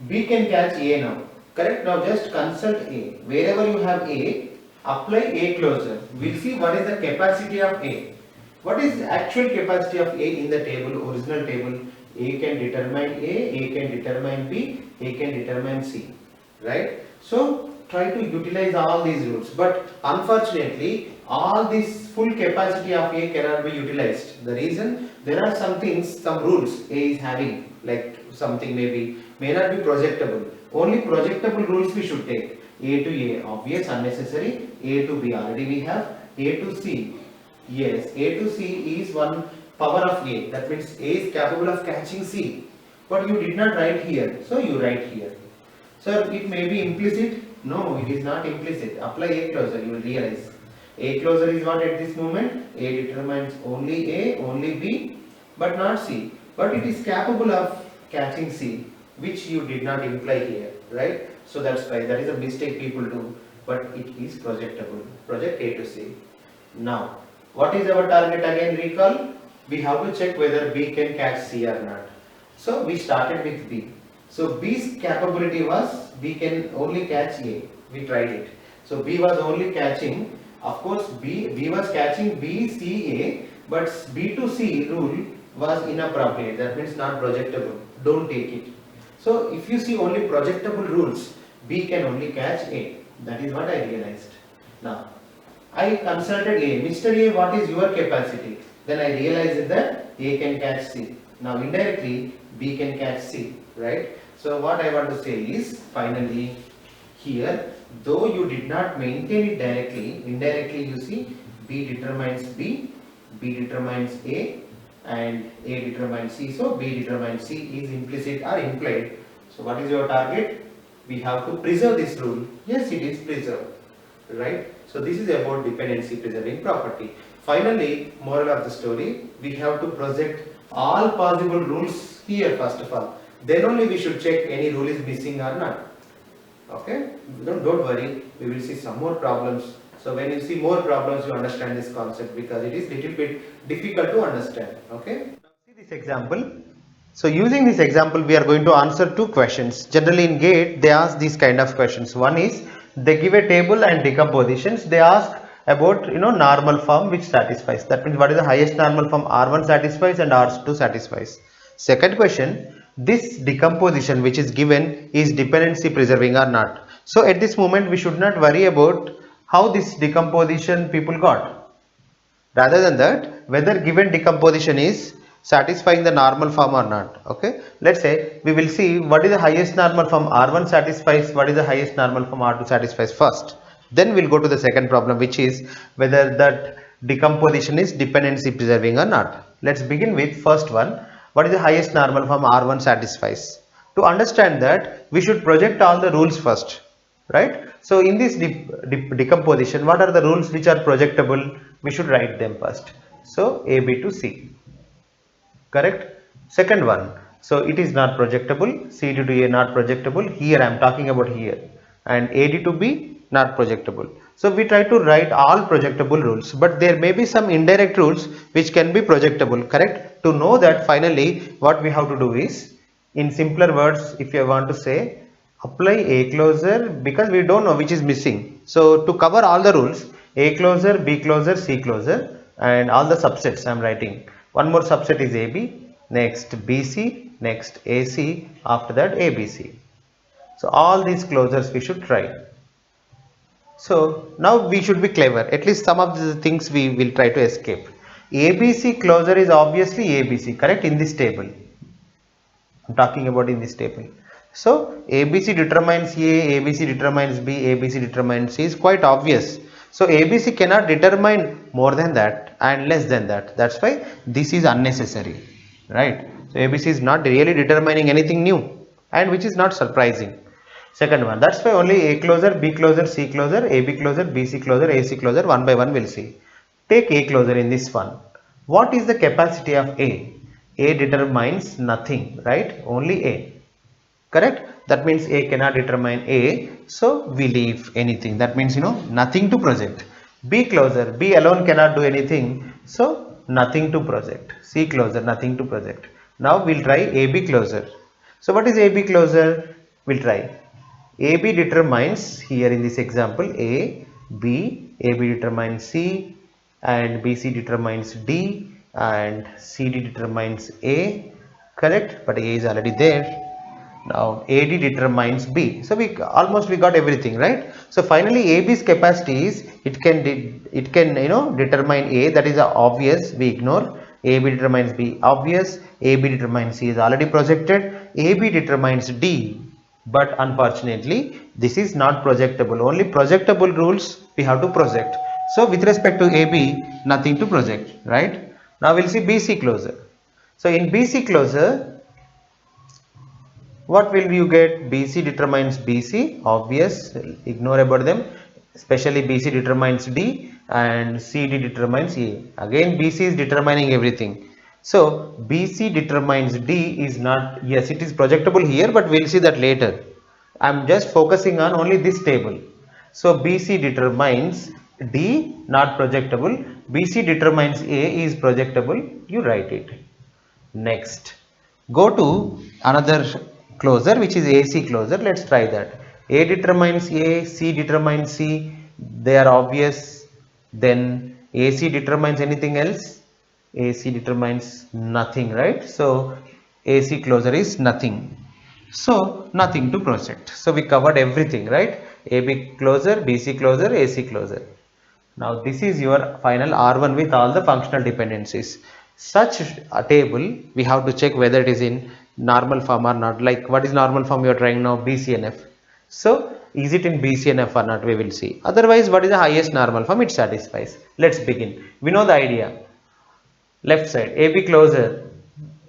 S1: B can catch A now. Correct? Now just consult A. Wherever you have A, apply A closure. We'll see what is the capacity of A. What is the actual capacity of A in the table, original table? A can determine A can determine B, A can determine C. Right? So try to utilize all these rules. But unfortunately, all this full capacity of A cannot be utilized. The reason, there are some things, some rules A is having, like something may not be projectable. Only projectable rules we should take. A to A, obvious, unnecessary. A to B, already we have. A to C, yes, A to C is one power of A. That means A is capable of catching C. But you did not write here, so you write here. Sir, it may be implicit. No, it is not implicit. Apply A closure, you will realize. A closure is what at this moment? A determines only A, only B, but not C. But it is capable of catching C, which you did not imply here, right? So that's why that is a mistake people do. But it is projectable. Project A to C. Now, what is our target again? Recall. We have to check whether B can catch C or not. So we started with B. So B's capability was B can only catch A. We tried it. So B was only catching. Of course, B was catching B, C, A, but B to C rule was inappropriate. That means not projectable. Don't take it. So if you see only projectable rules, B can only catch A. That is what I realized. Now, I consulted A. Mr. A, what is your capacity? Then I realized that A can catch C. Now indirectly, B can catch C, right? So what I want to say is, finally, here, though you did not maintain it directly, indirectly you see B determines B, B determines A, and A determines C. So B determines C is implicit or implied. So what is your target? We have to preserve this rule. Yes, it is preserved, right? So this is about dependency preserving property. Finally, moral of the story, we have to project all possible rules here first of all. Then only we should check any rule is missing or not. Okay, don't worry, we will see some more problems. So when you see more problems, you understand this concept, because it is little bit difficult to understand. Okay, now see this example. So using this example, we are going to answer two questions. Generally in GATE, they ask these kind of questions. One is, they give a table and decompositions. They ask about normal form which satisfies. That means what is the highest normal form R1 satisfies and R2 satisfies. Second question, this decomposition which is given is dependency preserving or not. So at this moment we should not worry about how this decomposition people got. Rather than that, whether given decomposition is satisfying the normal form or not. Okay, let's say we will see what is the highest normal form R1 satisfies, what is the highest normal form R2 satisfies first. Then we'll go to the second problem, which is whether that decomposition is dependency preserving or not. Let's begin with first one. What is the highest normal form R1 satisfies? To understand that, we should project all the rules first, right? So in this decomposition, what are the rules which are projectable? We should write them first. So A, B to C, correct? Second one, so it is not projectable. C to A not projectable. Here I am talking about here, and AD to B not projectable. So we try to write all projectable rules, but there may be some indirect rules which can be projectable, correct? To know that, finally what we have to do is, in simpler words, if you want to say, apply A closure, because we don't know which is missing. So to cover all the rules, A closure, B closure, C closure, and all the subsets I am writing. One more subset is AB, next BC, next AC, after that ABC. So all these closures we should try. So now we should be clever. At least some of the things we will try to escape. ABC closure is obviously ABC, correct? In this table, I'm talking about in this table. So ABC determines A, ABC determines B, ABC determines C is quite obvious. So ABC cannot determine more than that and less than that. That's why this is unnecessary, right? So ABC is not really determining anything new, and which is not surprising. Second one, that's why only A closure, B closure, C closure, AB closure, BC closure, AC closure, one by one we'll see. Take A closure in this one. What is the capacity of A? A determines nothing, right? Only A, correct? That means A cannot determine A, so we leave anything. That means nothing to project. B closure, B alone cannot do anything, so nothing to project. C closure, nothing to project. Now we'll try AB closure. So what is AB closure? We'll try. AB determines, here in this example, A, B, AB determines C, and BC determines D, and CD determines A, correct? But A is already there. Now AD determines B. So we got everything, right? So finally AB's capacity is it can determine A, that is obvious, we ignore. AB determines B, obvious. AB determines C is already projected. AB determines D, but unfortunately this is not projectable. Only projectable rules we have to project. So with respect to AB, nothing to project, right? Now we'll see BC closure. So in BC closure, what will you get? BC determines BC, obvious, ignore about them. Especially BC determines D and CD determines A. Again BC is determining everything. So BC determines D is not, yes it is projectable here, but we'll see that later. I am just focusing on only this table. So BC determines D, not projectable. BC determines A is projectable. You write it. Next, go to another closure which is AC closure. Let's try that. A determines A, C determines C. They are obvious. Then AC determines anything else? AC determines nothing, right? So AC closure is nothing. So nothing to project. So we covered everything, right? AB closure, BC closure, AC closure. Now this is your final R1 with all the functional dependencies. Such a table we have to check whether it is in normal form or not. Like what is normal form you are trying now? BCNF. So is it in BCNF or not? We will see. Otherwise, what is the highest normal form? It satisfies. Let's begin. We know the idea. Left side AB closure.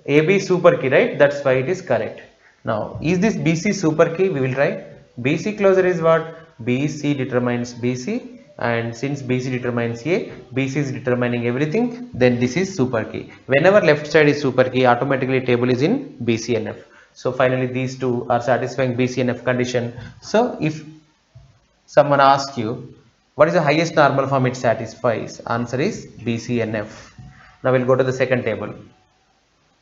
S1: AB super key, right? That's why it is correct. Now is this BC super key? We will try. BC closure is what? BC determines BC, and since BC determines A, BC is determining everything, then this is super key. Whenever left side is super key, automatically table is in BCNF. So finally these two are satisfying BCNF condition. So if someone asks you what is the highest normal form it satisfies, answer is BCNF. Now we'll go to the second table.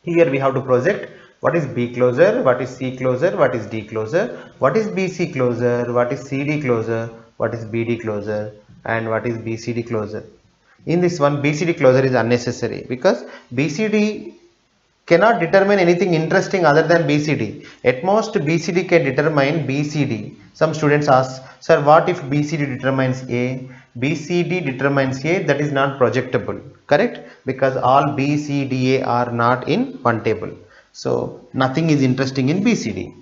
S1: Here we have to project what is B closure, what is C closure, what is D closure, what is BC closure, what is CD closure, what is BD closure, and what is BCD closure. In this one, BCD closure is unnecessary because BCD cannot determine anything interesting other than BCD. At most BCD can determine BCD. Some students ask, sir, what if BCD determines A? BCD determines A, that is not projectable, correct? Because all BCDA are not in one table. So nothing is interesting in BCD.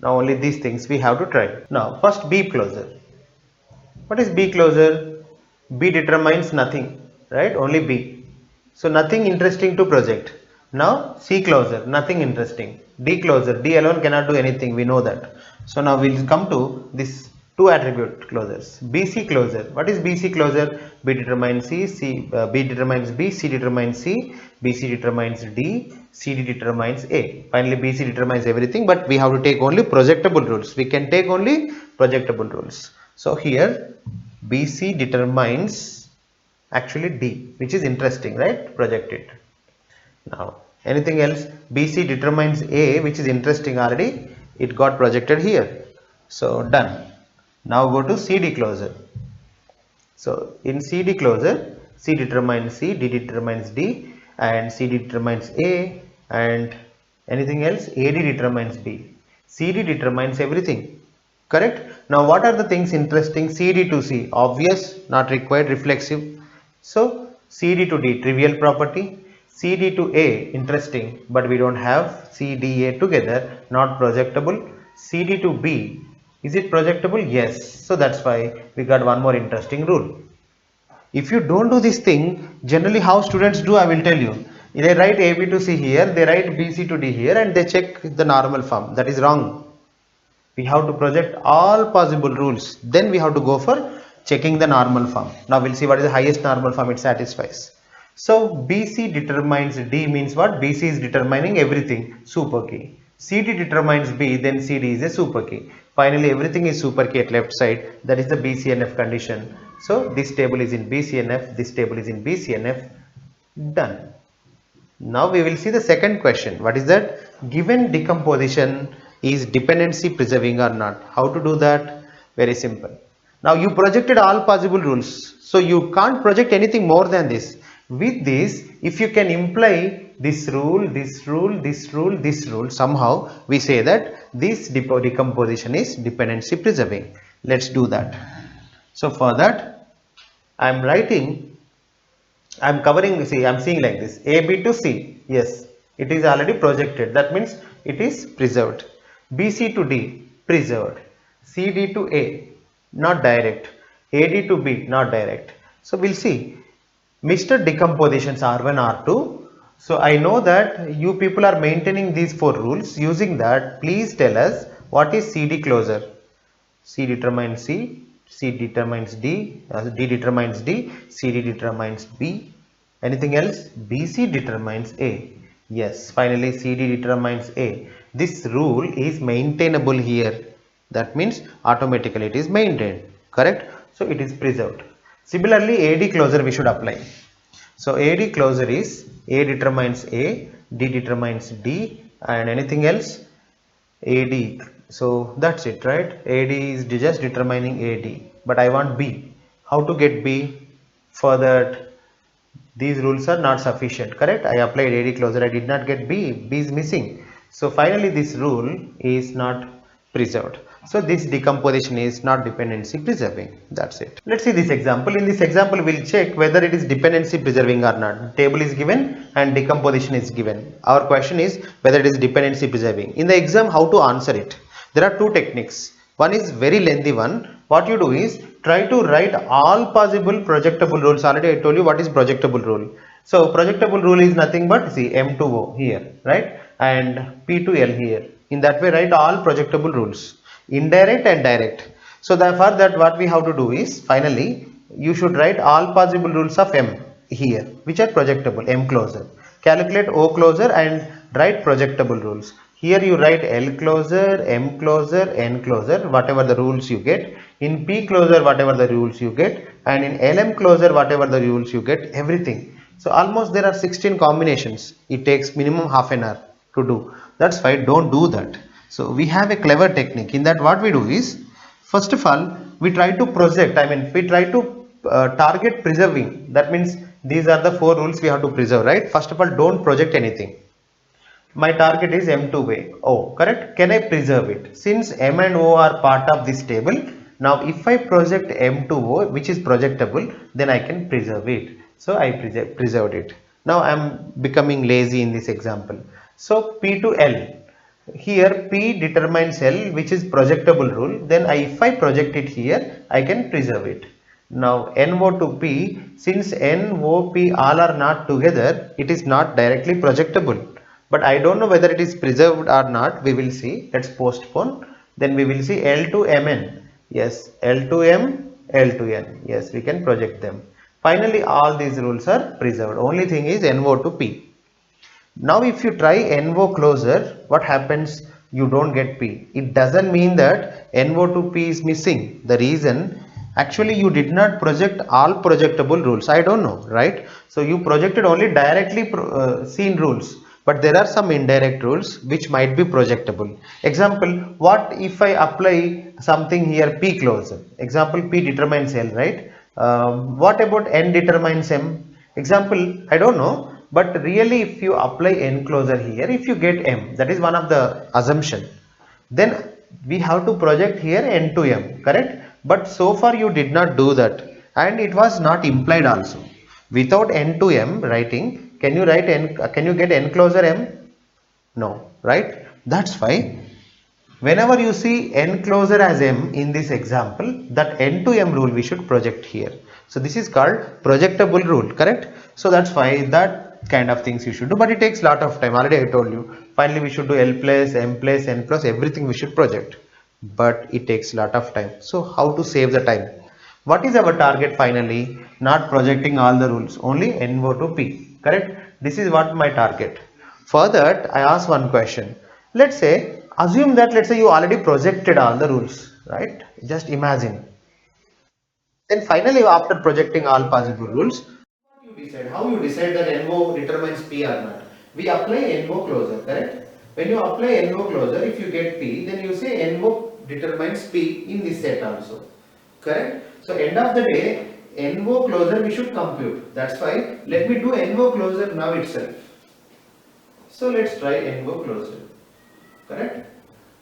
S1: Now only these things we have to try. Now first B closure. What is B closure? B determines nothing, right? Only B. So nothing interesting to project. Now C closure, nothing interesting. D closure, D alone cannot do anything, we know that. So now we'll come to this two attribute closures. BC closure. What is BC closure? B determines B determines B, C determines C, BC determines D, CD determines A. Finally BC determines everything, but we have to take only projectable rules. We can take only projectable rules. So here BC determines actually D, which is interesting, right? Project it. Now anything else? BC determines A, which is interesting already. It got projected here. So done. Now go to CD closure. So in CD closure, C determines C, D determines D, and CD determines A, and anything else? AD determines B. CD determines everything. Correct? Now what are the things interesting? CD to C, obvious, not required, reflexive. So CD to D, trivial property. CD to A, interesting, but we don't have CDA together, not projectable. CD to B, is it projectable? Yes. So that's why we got one more interesting rule. If you don't do this thing, generally how students do, I will tell you. They write AB to C here, they write BC to D here, and they check the normal form. That is wrong. We have to project all possible rules. Then we have to go for checking the normal form. Now we'll see what is the highest normal form it satisfies. So BC determines D means what? BC is determining everything, super key. CD determines B, then CD is a super key. Finally everything is super key at left side. That is the BCNF condition. So this table is in BCNF, this table is in BCNF. Done. Now we will see the second question. What is that? Given decomposition is dependency preserving or not? How to do that? Very simple. Now you projected all possible rules. So you can't project anything more than this. With this, if you can imply this rule, this rule, this rule, this rule, somehow we say that this decomposition is dependency preserving. Let's do that. So for that, I am writing, I am covering, see, I am seeing like this, AB to C, yes, it is already projected, that means it is preserved. BC to D, preserved. CD to A, not direct. AD to B, not direct. So we'll see mixed decompositions R1, R2. So I know that you people are maintaining these four rules. Using that, please tell us what is CD closure. C determines C, C determines D, D determines D, CD determines B. Anything else? BC determines A. Yes, finally CD determines A. This rule is maintainable here. That means automatically it is maintained. Correct? So it is preserved. Similarly, AD closure we should apply. So AD closure is A determines A, D determines D, and anything else? AD. So that's it, right? AD is just determining AD, but I want B. How to get B? For that, these rules are not sufficient, correct? I applied AD closure, I did not get B. B is missing. So finally, this rule is not preserved. So this decomposition is not dependency preserving. That's it. Let's see this example. In this example, we'll check whether it is dependency preserving or not. Table is given and decomposition is given. Our question is whether it is dependency preserving. In the exam, how to answer it? There are two techniques. One is very lengthy one. What you do is try to write all possible projectable rules. Already I told you what is projectable rule. So projectable rule is nothing but see M to O here, right? And P to L here. In that way, write all projectable rules, indirect and direct. So therefore, that what we have to do is finally you should write all possible rules of M here, which are projectable. M closure. Calculate O closure and write projectable rules. Here you write L closure, M closure, N closure, whatever the rules you get. In P closure, whatever the rules you get, and in LM closure, whatever the rules you get, everything. So almost there are 16 combinations. It takes minimum half an hour to do. That's why don't do that. So we have a clever technique. In that, what we do is, first of all, we try to project. I mean, we try to target preserving. That means these are the four rules we have to preserve, right? First of all, don't project anything. My target is M to O, correct? Can I preserve it? Since M and O are part of this table, now if I project M to O, which is projectable, then I can preserve it. So I preserved it. Now I am becoming lazy in this example. So P to L. Here P determines L, which is projectable rule. Then if I project it here, I can preserve it. Now NO to P, since NOP all are not together, it is not directly projectable. But I don't know whether it is preserved or not. We will see. Let's postpone. Then we will see L to Mn. Yes, L to M, L to N. Yes, we can project them. Finally, all these rules are preserved. Only thing is NO to P. Now, if you try NO closure, what happens? You don't get P. It doesn't mean that NO to P is missing. The reason, actually you did not project all projectable rules. I don't know, right? So you projected only directly seen rules. But there are some indirect rules which might be projectable. Example, what if I apply something here P closure? Example, P determines L, right? What about N determines M? Example, I don't know. But really, if you apply N closure here, if you get M, that is one of the assumption. Then we have to project here N to M, correct? But so far you did not do that, and it was not implied also. Without N to M writing, can you write N? Can you get N closure M? No, right? That's why whenever you see N closure as M in this example, that N to M rule we should project here. So this is called projectable rule, correct? So that's why that kind of things you should do, but it takes a lot of time. Already I told you. Finally, we should do L plus, M plus, N plus, everything we should project, but it takes a lot of time. So how to save the time? What is our target finally? Not projecting all the rules, only NO to P, correct? This is what my target. For that, I ask one question. Let's say, assume that let's say you already projected all the rules, right? Just imagine. Then finally, after projecting all possible rules, what you decide? How you decide that NO determines P or not? We apply NO closure, correct? When you apply NO closure, if you get P, then you say NO determines P in this set also, correct? So end of the day, NO closure we should compute. That's why let me do NO closure now itself. So let's try NO closure. Correct?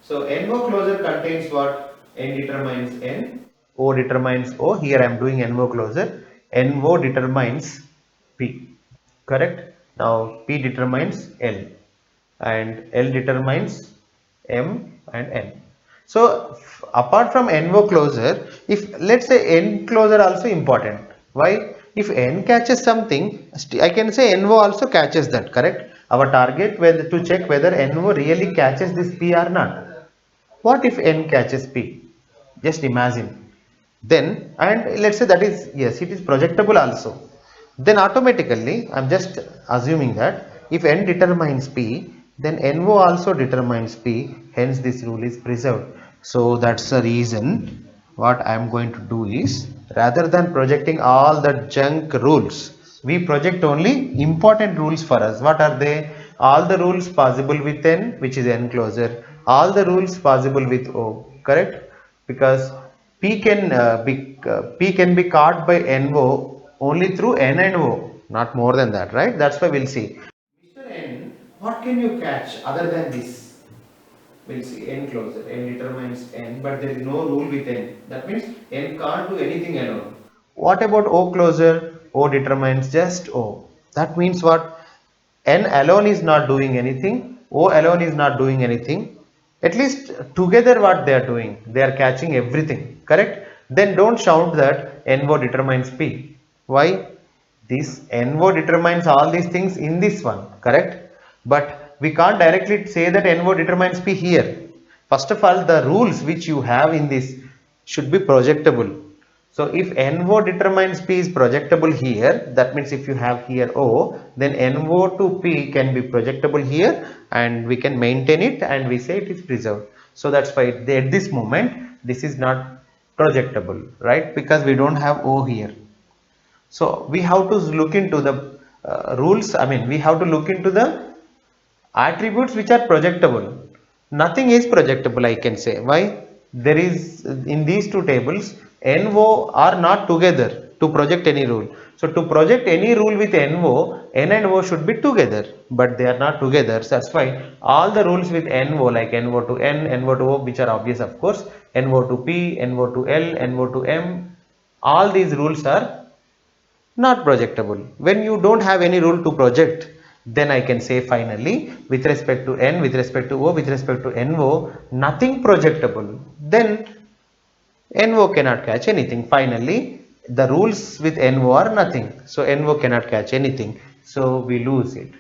S1: So NO closure contains what? N determines N, O determines O. Here I am doing NO closure. NO determines P. Correct? Now P determines L and L determines M and N. So apart from NO closure, if let's say N closure also important. Why? If N catches something, I can say NO also catches that. Correct? Our target whether to check whether NO really catches this P or not. What if N catches P? Just imagine. Then, and let's say that is, yes, it is projectable also. Then automatically, I am just assuming that if N determines P, then NO also determines P, hence this rule is preserved. So that's the reason what I am going to do is, rather than projecting all the junk rules, we project only important rules for us. What are they? All the rules possible with N, which is N closure, all the rules possible with O, correct? Because P can be caught by NO only through N and O, not more than that, right? That's why we'll see. Mr. N, what can you catch other than this? We'll see N closure. N determines N, but there is no rule with N. That means N can't do anything alone. What about O closure? O determines just O. That means what? N alone is not doing anything. O alone is not doing anything. At least together what they are doing, they are catching everything, correct? Then don't shout that NO determines P. Why? This NO determines all these things in this one, correct? But we can't directly say that NO determines P here. First of all, the rules which you have in this should be projectable. So if NO determines P is projectable here, that means if you have here O, then NO to P can be projectable here and we can maintain it and we say it is preserved. So that's why at this moment this is not projectable, right? Because we don't have O here. So we have to look into the rules, we have to look into the attributes which are projectable. Nothing is projectable, I can say. Why? There is in these two tables NO are not together to project any rule. So to project any rule with NO, N and O should be together, but they are not together. So that's why all the rules with NO like NO to N, NO to O, which are obvious of course, NO to P, NO to L, NO to M, all these rules are not projectable. When you don't have any rule to project, then I can say finally with respect to N, with respect to O, with respect to NO, nothing projectable. Then NO cannot catch anything. Finally, the rules with NO are nothing. So NO cannot catch anything. So we lose it.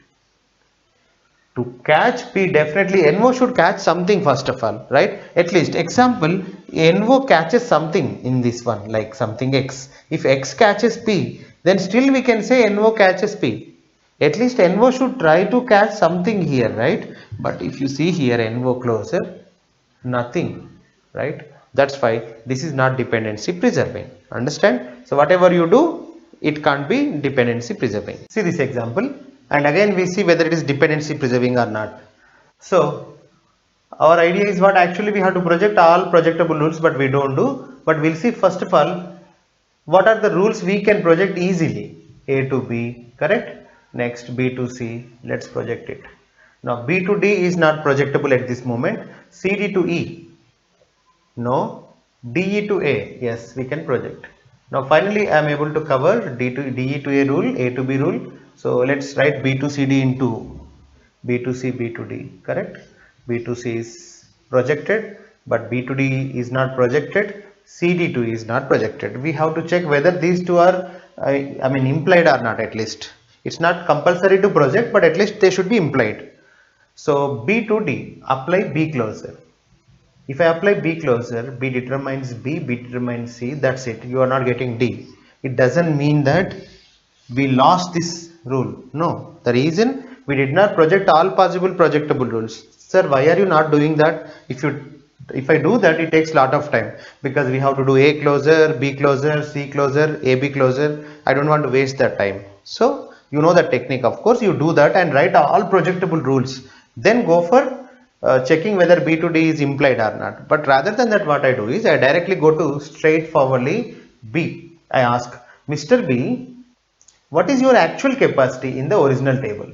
S1: To catch P, definitely NO should catch something first of all, right? At least example, NO catches something in this one, like something X. If X catches P, then still we can say NO catches P. At least NO should try to catch something here, right? But if you see here NO closure, nothing, right? That's why this is not dependency preserving. Understand? So whatever you do, it can't be dependency preserving. See this example, and again we see whether it is dependency preserving or not. So our idea is what actually we have to project all projectable rules, but we don't do. But we'll see first of all what are the rules we can project easily. A to B, correct? Next B to C. Let's project it. Now B to D is not projectable at this moment. CD to E, no. DE to A, yes, we can project. Now finally I am able to cover DE to A rule, A to B rule. So let's write B to CD into B to C, B to D, correct? B to C is projected, but B to D is not projected. CD to E is not projected. We have to check whether these two are implied or not. At least it's not compulsory to project, but at least they should be implied. So B to D, apply B closure. If I apply B closure, B determines B, B determines C, that's it. You are not getting D. It doesn't mean that we lost this rule. No. The reason we did not project all possible projectable rules. Sir, why are you not doing that? If I do that, it takes a lot of time because we have to do A closure, B closure, C closure, AB closure. I don't want to waste that time. So you know the technique. Of course, you do that and write all projectable rules. Then go for checking whether B to D is implied or not. But rather than that, what I do is I directly go to straightforwardly B. I ask Mr. B, what is your actual capacity in the original table?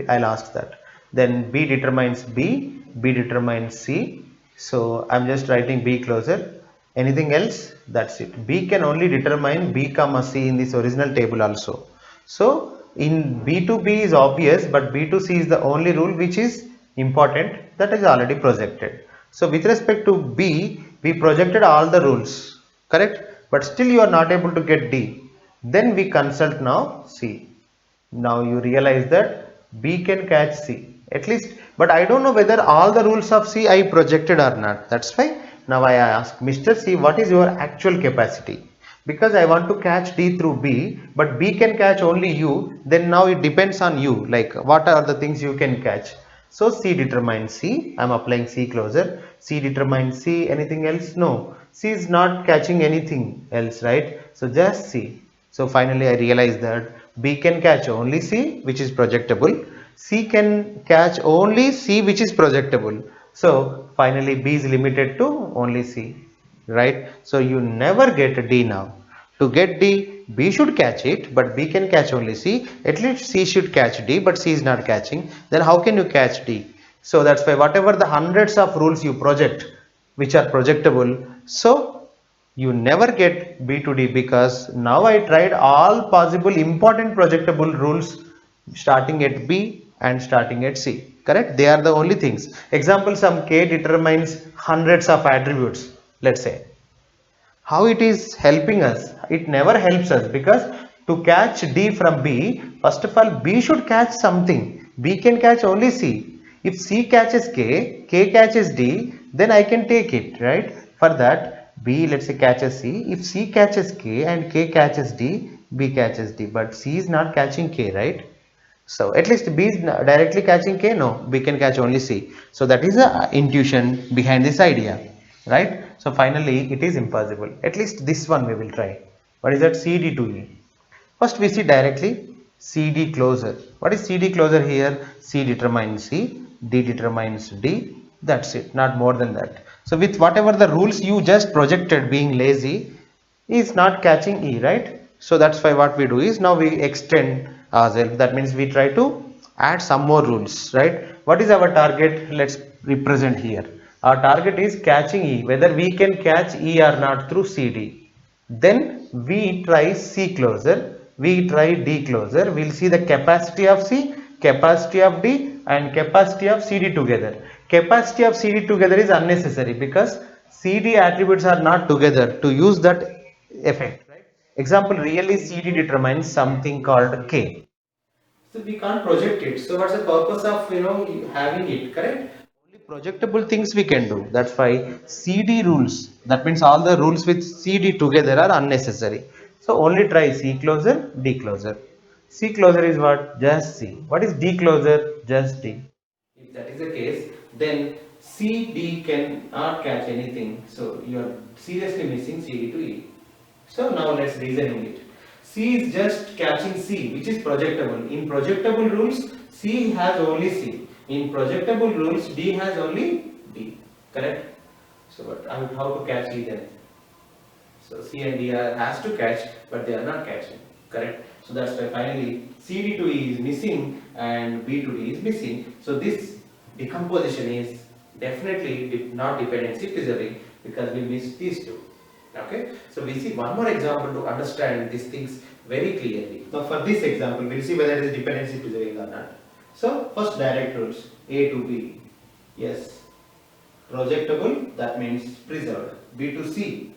S1: I'll ask that. Then B determines B, B determines C. So I'm just writing B closer. Anything else? That's it. B can only determine B comma C in this original table also. So in B to B is obvious, but B to C is the only rule which is important, that is already projected. So with respect to B, we projected all the rules, correct? But still you are not able to get D. Then we consult now C. Now you realize that B can catch C at least, but I don't know whether all the rules of C I projected or not. That's why now I ask Mr. C, what is your actual capacity? Because I want to catch D through B, but B can catch only U, then now it depends on you, like what are the things you can catch. So C determines C, I am applying C closer. C determines C, anything else? No, C is not catching anything else, right? So just C. So finally I realized that B can catch only C which is projectable, C can catch only C which is projectable. So finally B is limited to only C, right? So you never get D now. To get D, B should catch it, but B can catch only C. At least C should catch D, but C is not catching. Then how can you catch D? So that's why whatever the hundreds of rules you project, which are projectable, so you never get B to D, because now I tried all possible important projectable rules starting at B and starting at C. Correct? They are the only things. Example, some K determines hundreds of attributes, let's say. How it is helping us? It never helps us, because to catch D from B, first of all B should catch something. B can catch only C. If C catches K, K catches D, then I can take it, right? For that, B, let's say, catches C. If C catches K and K catches D, B catches D, but C is not catching K, right? So at least B is directly catching K, no, B can catch only C. So that is the intuition behind this idea, right? So finally it is impossible. At least this one we will try. What is that? CD to E. First we see directly CD closer. What is CD closer here? C determines C, D determines D. That's it, not more than that. So with whatever the rules you just projected, being lazy, is not catching E, right? So that's why what we do is now we extend ourselves. That means we try to add some more rules, right? What is our target? Let's represent here. Our target is catching E, whether we can catch E or not through CD. Then we try C closer, we try D closer. We'll see the capacity of C, capacity of D, and capacity of CD together. Capacity of CD together is unnecessary, because CD attributes are not together to use that effect, right? Example, really CD determines something called K. So we can't project it. So what's the purpose of having it, correct? Only projectable things we can do. That's why CD rules. That means all the rules with CD together are unnecessary. So only try C closer, D closer. C closer is what? Just C. What is D closer? Just D. If that is the case, then CD cannot catch anything. So you are seriously missing CD to E. So now let's reasoning it. C is just catching C, which is projectable. In projectable rules, C has only C. In projectable rules, D has only D. Correct? So how to catch E then? So C and D has to catch, but they are not catching. Correct? So that's why finally CD to E is missing and B to D is missing. So this decomposition is definitely not dependency preserving, because we miss these two. Okay, so we see one more example to understand these things very clearly. Now for this example, we'll see whether it is dependency preserving or not. So first, direct rules, A to B, yes, projectable, that means preserved. B to C,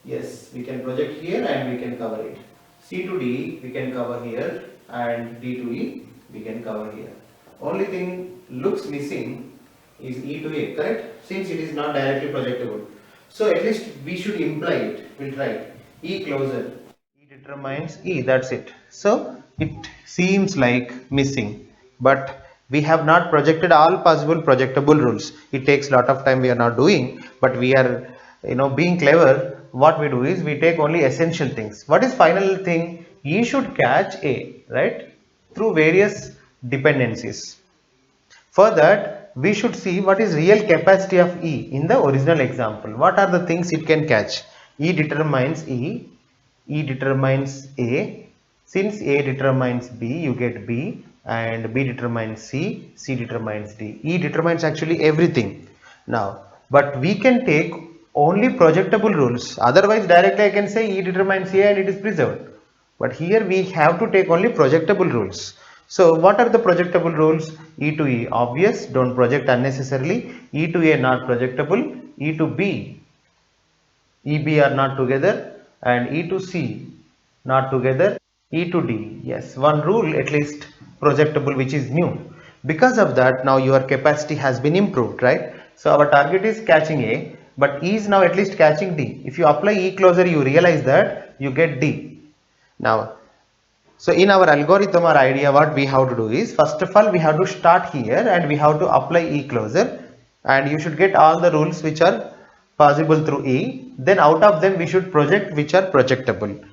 S1: yes, we can project here and we can cover it. C to D we can cover here, and D to E we can cover here. Only thing looks missing is E to A, correct? Since it is not directly projectable. So at least we should imply it. We'll try it. E closer. E determines E. That's it. So it seems like missing, but we have not projected all possible projectable rules. It takes a lot of time. We are not doing, but we are, being clever. What we do is we take only essential things. What is final thing? E should catch A, right? Through various dependencies. For that, we should see what is real capacity of E in the original example. What are the things it can catch? E determines E, E determines A. Since A determines B, you get B, and B determines C, C determines D. E determines actually everything. Now, but we can take only projectable rules. Otherwise, directly I can say E determines A and it is preserved. But here we have to take only projectable rules. So what are the projectable rules? E to E obvious, don't project unnecessarily. E to A not projectable. E to B, EB are not together, and E to C not together. E to D, yes, one rule at least projectable, which is new. Because of that, now your capacity has been improved, right? So our target is catching A, but E is now at least catching D. If you apply E closer, you realize that you get D. Now, so in our algorithm or idea, what we have to do is, first of all, we have to start here and we have to apply E closer, and you should get all the rules which are possible through E. Then out of them we should project which are projectable.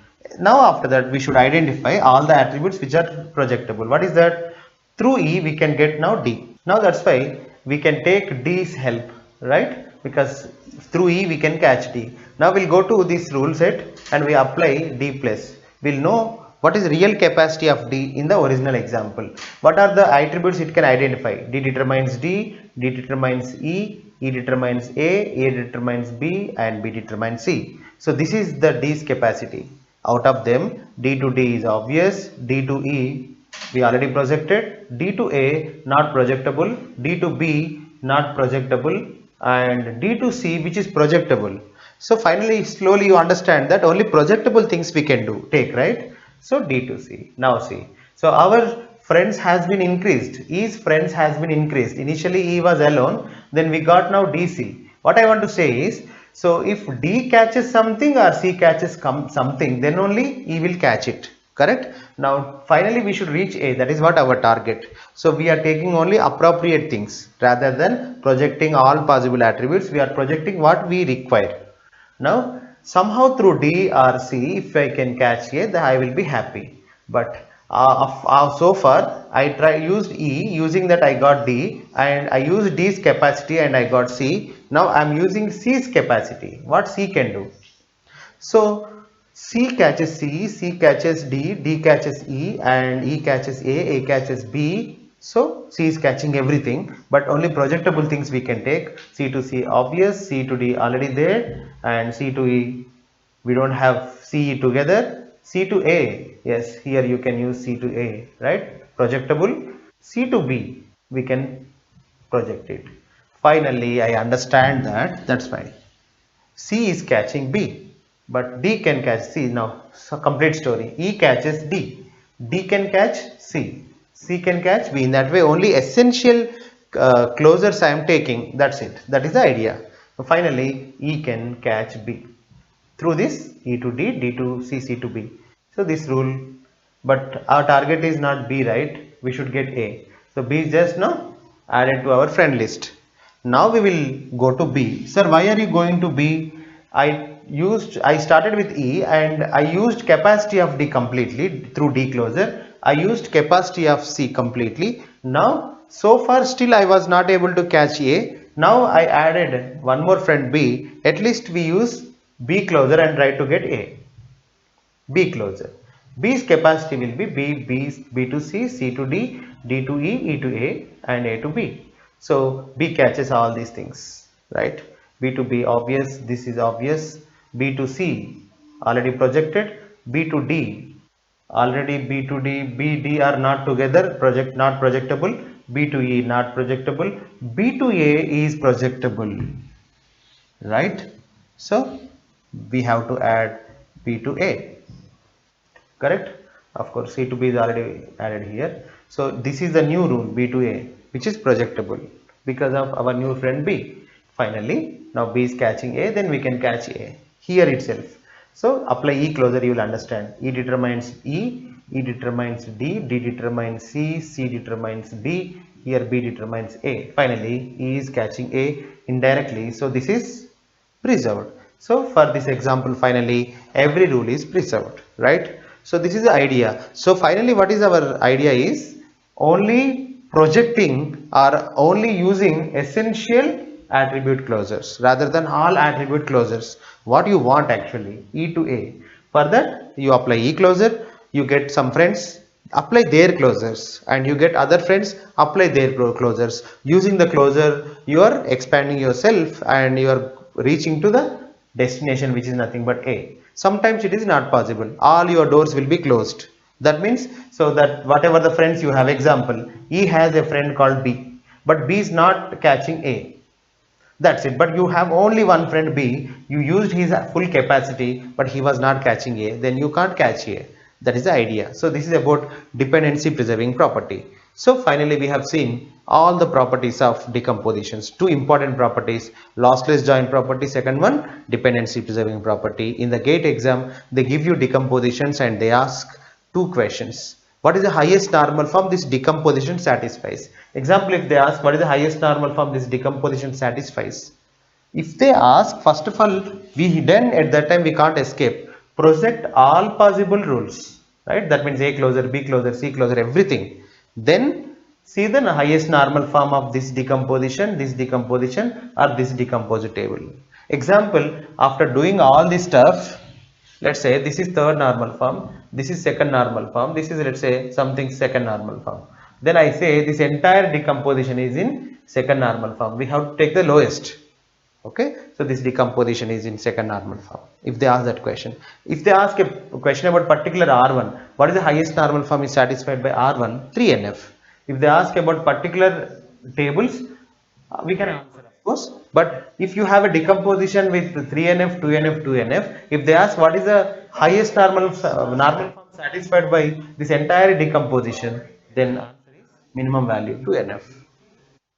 S1: Now after that we should identify all the attributes which are projectable. What is that? Through E we can get now D. Now that's why we can take D's help, right? Because through E we can catch D. Now we'll go to this rule set and we apply D plus. We'll know what is real capacity of D in the original example. What are the attributes it can identify? D determines D, D determines E, E determines A determines B, and B determines C. So this is the D's capacity. Out of them, D to D is obvious, D to E we already projected, D to A not projectable, D to B not projectable, and D to C which is projectable. So finally slowly you understand that only projectable things we can take, right? So D to C. Now see. So our friends has been increased. E's friends has been increased. Initially E was alone, then we got now DC. What I want to say is, so if D catches something or C catches something, then only E will catch it. Correct? Now finally we should reach A. That is what our target. So we are taking only appropriate things rather than projecting all possible attributes. We are projecting what we require. Now somehow through D or C, if I can catch A, then I will be happy. But so far I used E, using that I got D, and I used D's capacity and I got C. Now I am using C's capacity. What C can do? So C catches C, C catches D, D catches E, and E catches A catches B. So C is catching everything, but only projectable things we can take. C to C obvious, C to D already there, and C to E we don't have C together. C to A, yes, here you can use C to A, right? Projectable. C to B we can project it. Finally I understand that, that's why C is catching B, but D can catch C. Now, so complete story. E catches D, D can catch C, C can catch B. In that way, only essential closures I am taking. That's it. That is the idea. So finally, E can catch B. Through this, E to D, D to C, C to B. So this rule, but our target is not B, right? We should get A. So B is just now added to our friend list. Now we will go to B. Sir, why are you going to B? I started with E and I used capacity of D completely through D closer. I used capacity of C completely. Now so far still I was not able to catch A. Now I added one more friend B. At least we use B closer and try to get A. B closer. B's capacity will be B to C, C to D, D to E, E to A, and A to B. So B catches all these things, right? B to B obvious, this is obvious. B to C already projected. B to D already, B to D, B, D are not together, not projectable. B to E not projectable. B to A is projectable, right? So we have to add B to A. Correct? Of course, C to B is already added here. So this is the new rule B to A, which is projectable because of our new friend B. Finally, now B is catching A, then we can catch A here itself. So apply E closer, you will understand. E determines E, E determines D, D determines C, C determines D, here B determines A. Finally, E is catching A indirectly. So this is preserved. So for this example, finally every rule is preserved, right? So this is the idea. So finally what is our idea is only projecting or only using essential attribute closures rather than all attribute closures. What you want actually, E to A. For that, you apply e-closure, you get some friends, apply their closures, and you get other friends, apply their closures. Using the closure, you are expanding yourself and you are reaching to the destination, which is nothing but A. Sometimes it is not possible. All your doors will be closed. That means, so that whatever the friends you have, example, E has a friend called B, but B is not catching A. That's it. But you have only one friend B. You used his full capacity, but he was not catching A. Then you can't catch A. That is the idea. So this is about dependency preserving property. So finally we have seen all the properties of decompositions. Two important properties: lossless join property. Second one, dependency preserving property. In the GATE exam, they give you decompositions and they ask two questions. What is the highest normal form this decomposition satisfies? Example, if they ask what is the highest normal form this decomposition satisfies? If they ask, first of all, we then at that time we can't escape. Project all possible rules, right? That means A closure, B closure, C closure, everything. Then see the highest normal form of this decomposition, or this decompositable. Example, after doing all this stuff, let's say this is third normal form, this is second normal form, this is, let's say, something second normal form, then I say this entire decomposition is in second normal form. We have to take the lowest. Okay, so this decomposition is in second normal form. If they ask that question, if they ask a question about particular r1, what is the highest normal form is satisfied by r1? 3NF. If they ask about particular tables, we can answer, of course. But if you have a decomposition with 3NF, 2NF, 2NF, if they ask what is the highest normal form satisfied by this entire decomposition, then answer is minimum value 2NF.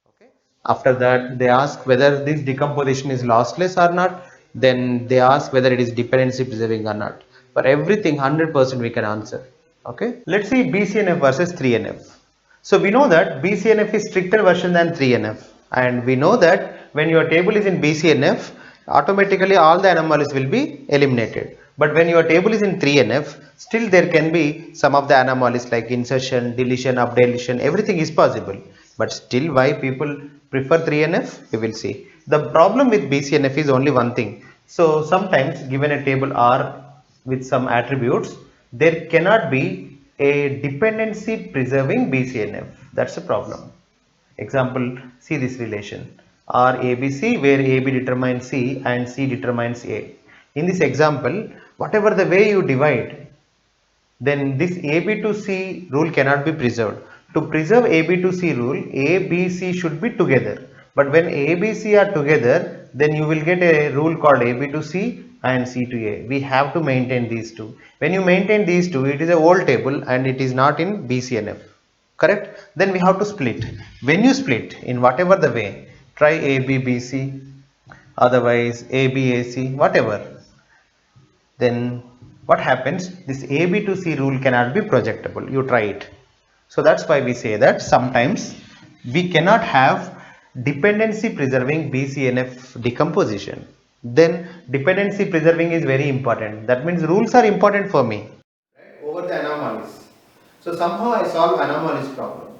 S1: Okay. After that, they ask whether this decomposition is lossless or not. Then they ask whether it is dependency preserving or not. For everything, 100% we can answer. Okay. Let's see BCNF versus 3NF. So we know that BCNF is stricter version than 3NF, and we know that when your table is in BCNF, automatically all the anomalies will be eliminated. But when your table is in 3NF, still there can be some of the anomalies like insertion, deletion, updeletion, everything is possible. But still, why people prefer 3NF? We will see. The problem with BCNF is only one thing. So sometimes given a table R with some attributes, there cannot be a dependency preserving BCNF. That's a problem. Example, see this relation R ABC, where AB determines C and C determines A. In this example, whatever the way you divide, then this AB to C rule cannot be preserved. To preserve AB to C rule, A, B, C should be together. But when A, B, C are together, then you will get a rule called AB to C and C to A. We have to maintain these two. When you maintain these two, it is a old table and it is not in BCNF. Correct? Then we have to split. When you split in whatever the way, try AB, BC, otherwise AB, AC, whatever, then what happens? This AB to C rule cannot be projectable. You try it. So that's why we say that sometimes we cannot have dependency preserving BCNF decomposition. Then dependency preserving is very important. That means rules are important for me, right, over the anomalies. So somehow I solve anomalies problem.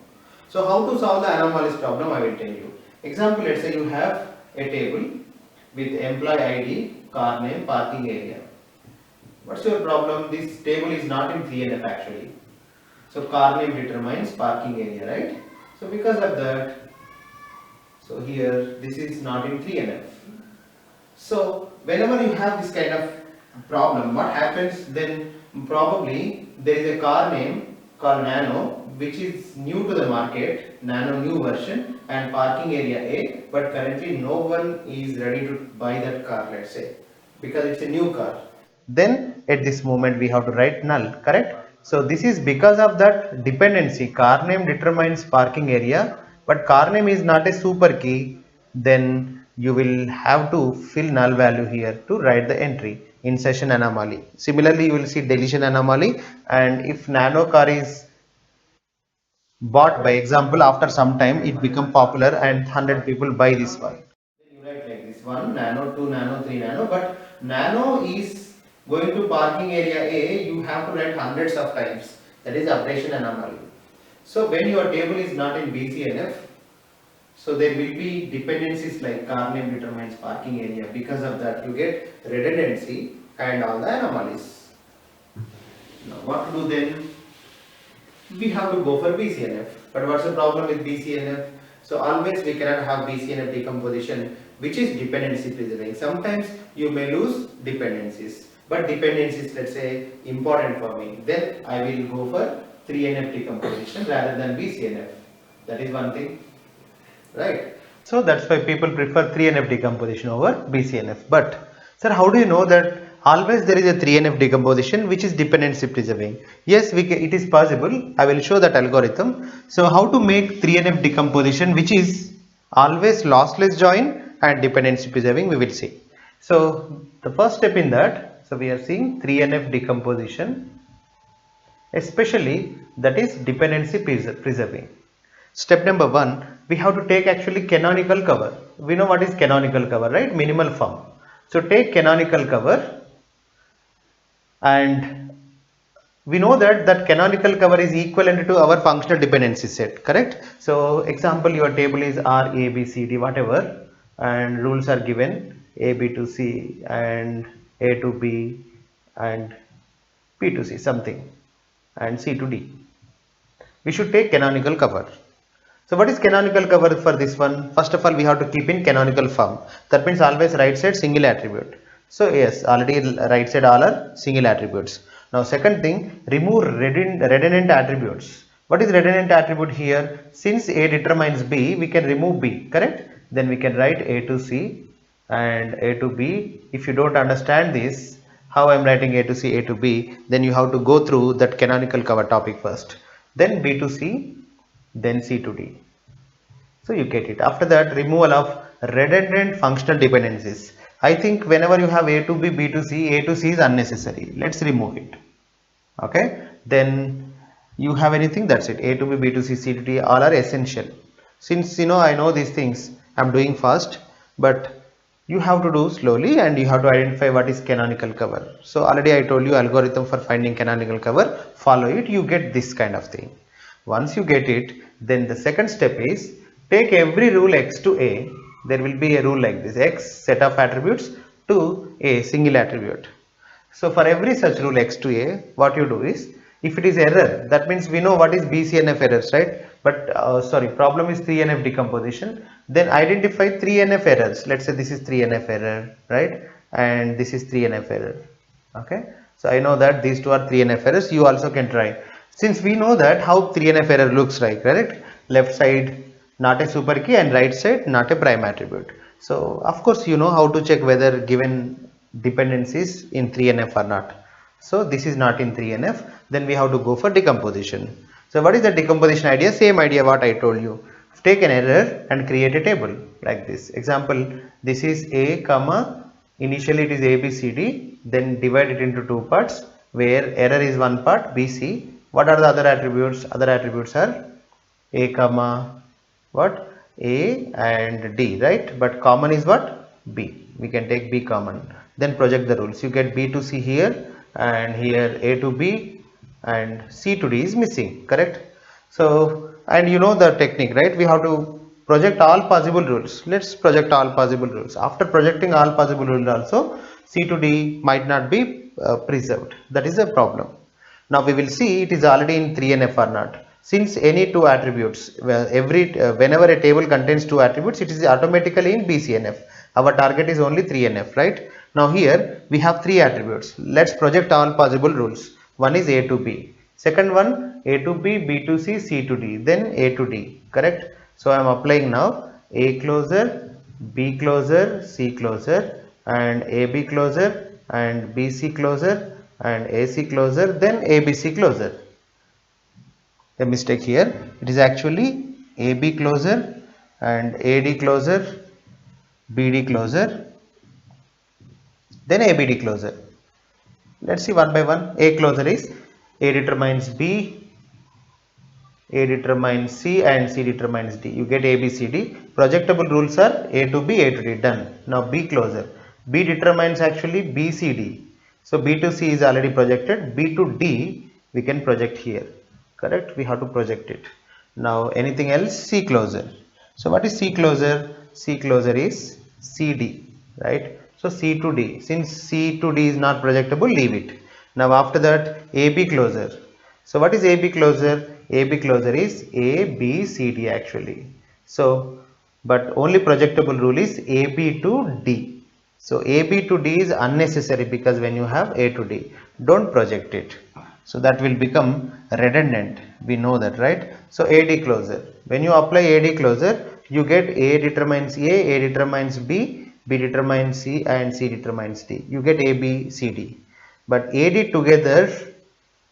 S1: So how to solve the anomalies problem, I will tell you. Example, let's say you have a table with employee ID, car name, parking area. What's your problem? This table is not in 3NF actually. So car name determines parking area, right? So because of that, so here this is not in 3NF. So whenever you have this kind of problem, what happens then? Probably there is a car name called Nano, which is new to the market, Nano new version, and parking area A, but currently no one is ready to buy that car, let's say, because it's a new car. Then at this moment we have to write null, correct? So this is because of that dependency. Car name determines parking area, but car name is not a super key. Then you will have to fill null value here to write the entry. Insertion anomaly. Similarly, you will see deletion anomaly, and if nano car is bought, by example, after some time it become popular and 100 people buy this one, then you write like this: 1 nano, 2 nano, 3 nano, but nano is going to parking area A, you have to write hundreds of times. That is operation anomaly. So when your table is not in BCNF, so there will be dependencies like car name determines parking area. Because of that, you get redundancy and all the anomalies. Now what to do then? We have to go for BCNF. But what's the problem with BCNF? So always we cannot have BCNF decomposition which is dependency preserving. Sometimes you may lose dependencies, but dependencies, let's say, important for me. Then I will go for 3NF decomposition rather than BCNF. That is one thing, right? So that's why people prefer 3NF decomposition over BCNF. But sir, how do you know that always there is a 3NF decomposition which is dependency preserving? Yes, it is possible. I will show that algorithm. So how to make 3NF decomposition which is always lossless join and dependency preserving, we will see. So the first step in that, so we are seeing 3NF decomposition, especially that is dependency preserving. Step number one, we have to take actually canonical cover. We know what is canonical cover, right? Minimal form. So take canonical cover, and we know that canonical cover is equivalent to our functional dependency set, correct? So example, your table is R, A, B, C, D, whatever, and rules are given A, B to C and A to B and P to C something and C to D. We should take canonical cover. So what is canonical cover for this one? First of all, we have to keep in canonical form. That means always right side single attribute. So yes, already right side all are single attributes. Now second thing, remove redundant attributes. What is redundant attribute here? Since A determines B, we can remove B, correct? Then we can write A to C and A to B. If you don't understand this, how I am writing A to C, A to B, then you have to go through that canonical cover topic first. Then B to C, then C to D. So you get it. After that, removal of redundant functional dependencies. I think whenever you have A to B, B to C, A to C is unnecessary. Let's remove it. Okay. Then you have anything, that's it. A to B, B to C, C to D, all are essential. Since I know these things, I'm doing fast, but you have to do slowly and you have to identify what is canonical cover. So already I told you algorithm for finding canonical cover. Follow it, you get this kind of thing. Once you get it, then the second step is take every rule x to A. There will be a rule like this, x set of attributes to A single attribute. So for every such rule x to A, what you do is, if it is error, that means we know what is BCNF errors, right? But problem is 3NF decomposition. Then identify 3NF errors. Let's say this is 3NF error, right? And this is 3NF error. Okay. So I know that these two are 3NF errors. You also can try. Since we know that how 3NF error looks like, correct? Left side not a super key and right side not a prime attribute. So of course you know how to check whether given dependencies in 3NF or not. So this is not in 3NF, then we have to go for decomposition. So what is the decomposition idea? Same idea what I told you. Take an error and create a table like this. Example, this is A comma, initially it is A, B, C, D, then divide it into two parts where error is one part, B, C. What are the other attributes? Other attributes are A comma, what? A and D, right? But common is what? B. We can take B common. Then project the rules. You get B to C here and here A to B and C to D is missing, correct? So, and you know the technique, right? We have to project all possible rules. Let's project all possible rules. After projecting all possible rules also, C to D might not be preserved. That is a problem. Now we will see it is already in 3NF or not. Since any two attributes, whenever a table contains two attributes, it is automatically in BCNF. Our target is only 3NF, right? Now here we have three attributes. Let's project all possible rules. One is A to B. Second one, A to B, B to C, C to D, then A to D, correct? So I am applying now A closer, B closer, C closer, and AB closer, and BC closer, and AC closer, then ABC closer. A mistake here, it is actually AB closer and AD closer, BD closer, then ABD closer. Let's see one by one. A closer is A determines B, A determines C, and C determines D. You get A, B, C, D. Projectable rules are A to B, A to D. Done. Now B closer. B determines actually B, C, D. So B to C is already projected. B to D we can project here. Correct? We have to project it. Now anything else? C closer. So what is C closer? C closer is CD, right? So C to D. Since C to D is not projectable, leave it. Now after that AB closure. So what is AB closure? AB closure is A, B, C, D actually. So but only projectable rule is AB to D. So AB to D is unnecessary because when you have A to D, don't project it. So that will become redundant. We know that, right? So AD closure. When you apply AD closure, you get A determines A determines B, B determines C, and C determines D. You get A, B, C, D. But AD together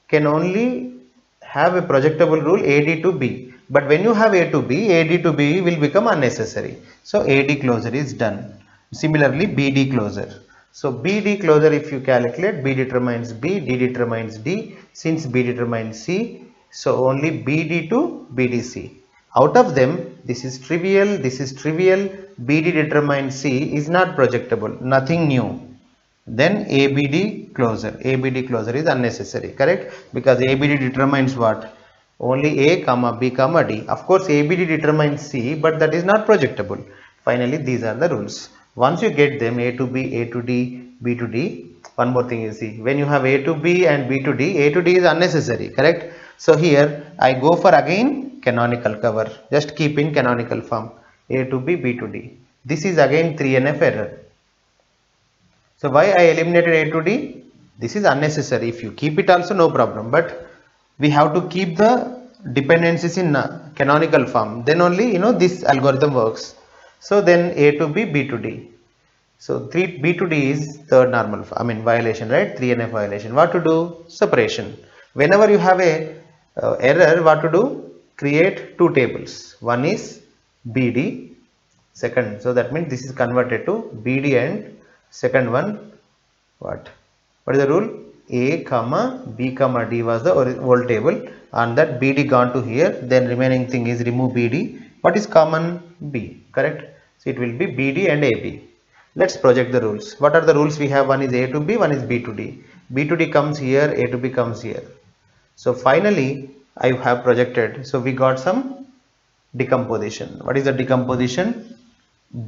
S1: can only have a projectable rule AD to B. But when you have A to B, AD to B will become unnecessary. So AD closure is done. Similarly, BD closure. So BD closure, if you calculate, B determines B, D determines D. Since B determines C, so only BD to BDC. Out of them, this is trivial, this is trivial. BD determines C is not projectable, nothing new. Then ABD closure. ABD closure is unnecessary, correct? Because ABD determines what? Only A comma B comma D. Of course, ABD determines C, but that is not projectable. Finally, these are the rules. Once you get them, A to B, A to D, B to D. One more thing you see. When you have A to B and B to D, A to D is unnecessary, correct? So here I go for again canonical cover. Just keep in canonical form. A to B, B to D. This is again 3NF error. So why I eliminated A to D? This is unnecessary. If you keep it also no problem, but we have to keep the dependencies in canonical form. Then only this algorithm works. So then A to B, B to D. So 3 B to D is third normal, violation, right? 3NF violation. What to do? Separation. Whenever you have a error, what to do? Create two tables. One is BD, second. So that means this is converted to BD and second one what is the rule? A comma B comma D was the old table, and that BD gone to here, then remaining thing is remove BD. What is common? B, correct? So it will be BD and AB. Let's project the rules. What are the rules we have? One is A to B, one is B to D. B to D comes here, A to B comes here. So finally I have projected. So we got some decomposition. What is the decomposition?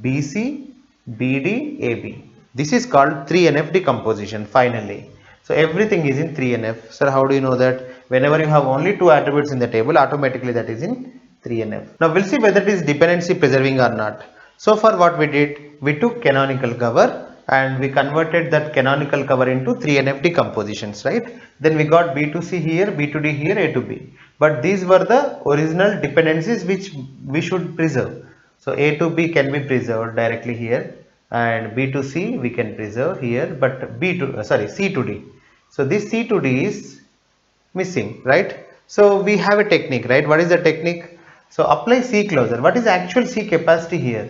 S1: BC, BD, AB. This is called 3NF decomposition finally. So everything is in 3NF. Sir, how do you know that? Whenever you have only two attributes in the table, automatically that is in 3NF. Now we'll see whether it is dependency preserving or not. So far what we did, we took canonical cover and we converted that canonical cover into 3NF decompositions, right? Then we got B to C here, B to D here, A to B. But these were the original dependencies which we should preserve. So A to B can be preserved directly here, and B to C we can preserve here, but C to D. So this C to D is missing, right? So we have a technique, right? What is the technique? So apply C closure. What is actual C capacity here?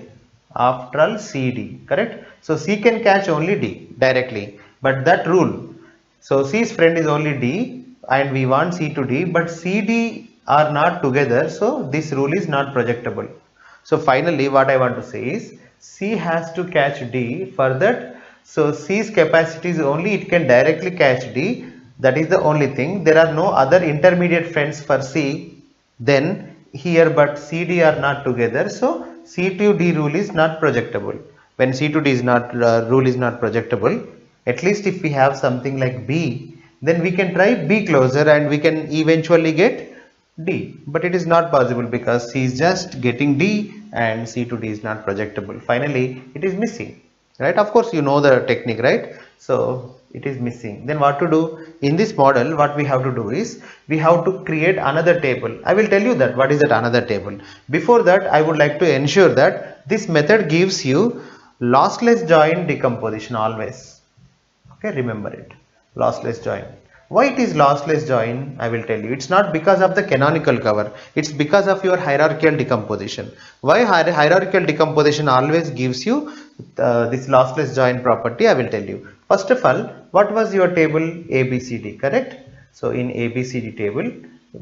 S1: After all, CD, correct? So C can catch only D directly, but that rule. So C's friend is only D, and we want C to D, but CD are not together, so this rule is not projectable. So finally what I want to say is C has to catch D for that. So C's capacity is only it can directly catch D. That is the only thing. There are no other intermediate friends for C then here, but CD are not together. So C to D rule is not projectable. When C to D is not rule is not projectable, at least if we have something like B, then we can try B closure and we can eventually get D, but it is not possible because C is just getting D and C to D is not projectable. Finally, it is missing, right? Of course, you know the technique, right? So it is missing. Then what to do? In this model, what we have to do is we have to create another table. I will tell you that what is that another table. Before that, I would like to ensure that this method gives you lossless join decomposition always. Okay, remember it. Lossless join. Why it is lossless join? I will tell you. It's not because of the canonical cover. It's because of your hierarchical decomposition. Why hierarchical decomposition always gives you this lossless join property? I will tell you. First of all, what was your table? ABCD, correct? So in ABCD table,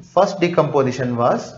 S1: first decomposition was,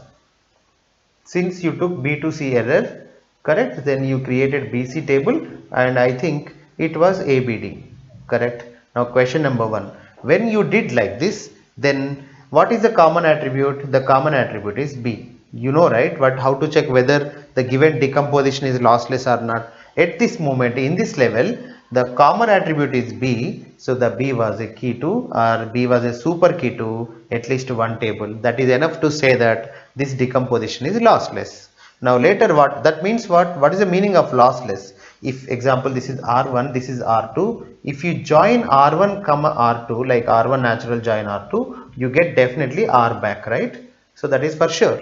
S1: since you took B to C error, correct? Then you created BC table and I think it was ABD, correct? Now question number 1. When you did like this, then what is the common attribute? The common attribute is B. You know, right? But how to check whether the given decomposition is lossless or not? At this moment, in this level, The common attribute is B, so the B was a key to, or B was a super key to at least one table. That is enough to say that this decomposition is lossless. Now later what that means, what is the meaning of lossless? If example this is R1, this is R2, if you join R1 comma R2, like R1 natural join R2, you get definitely R back, right? So that is for sure.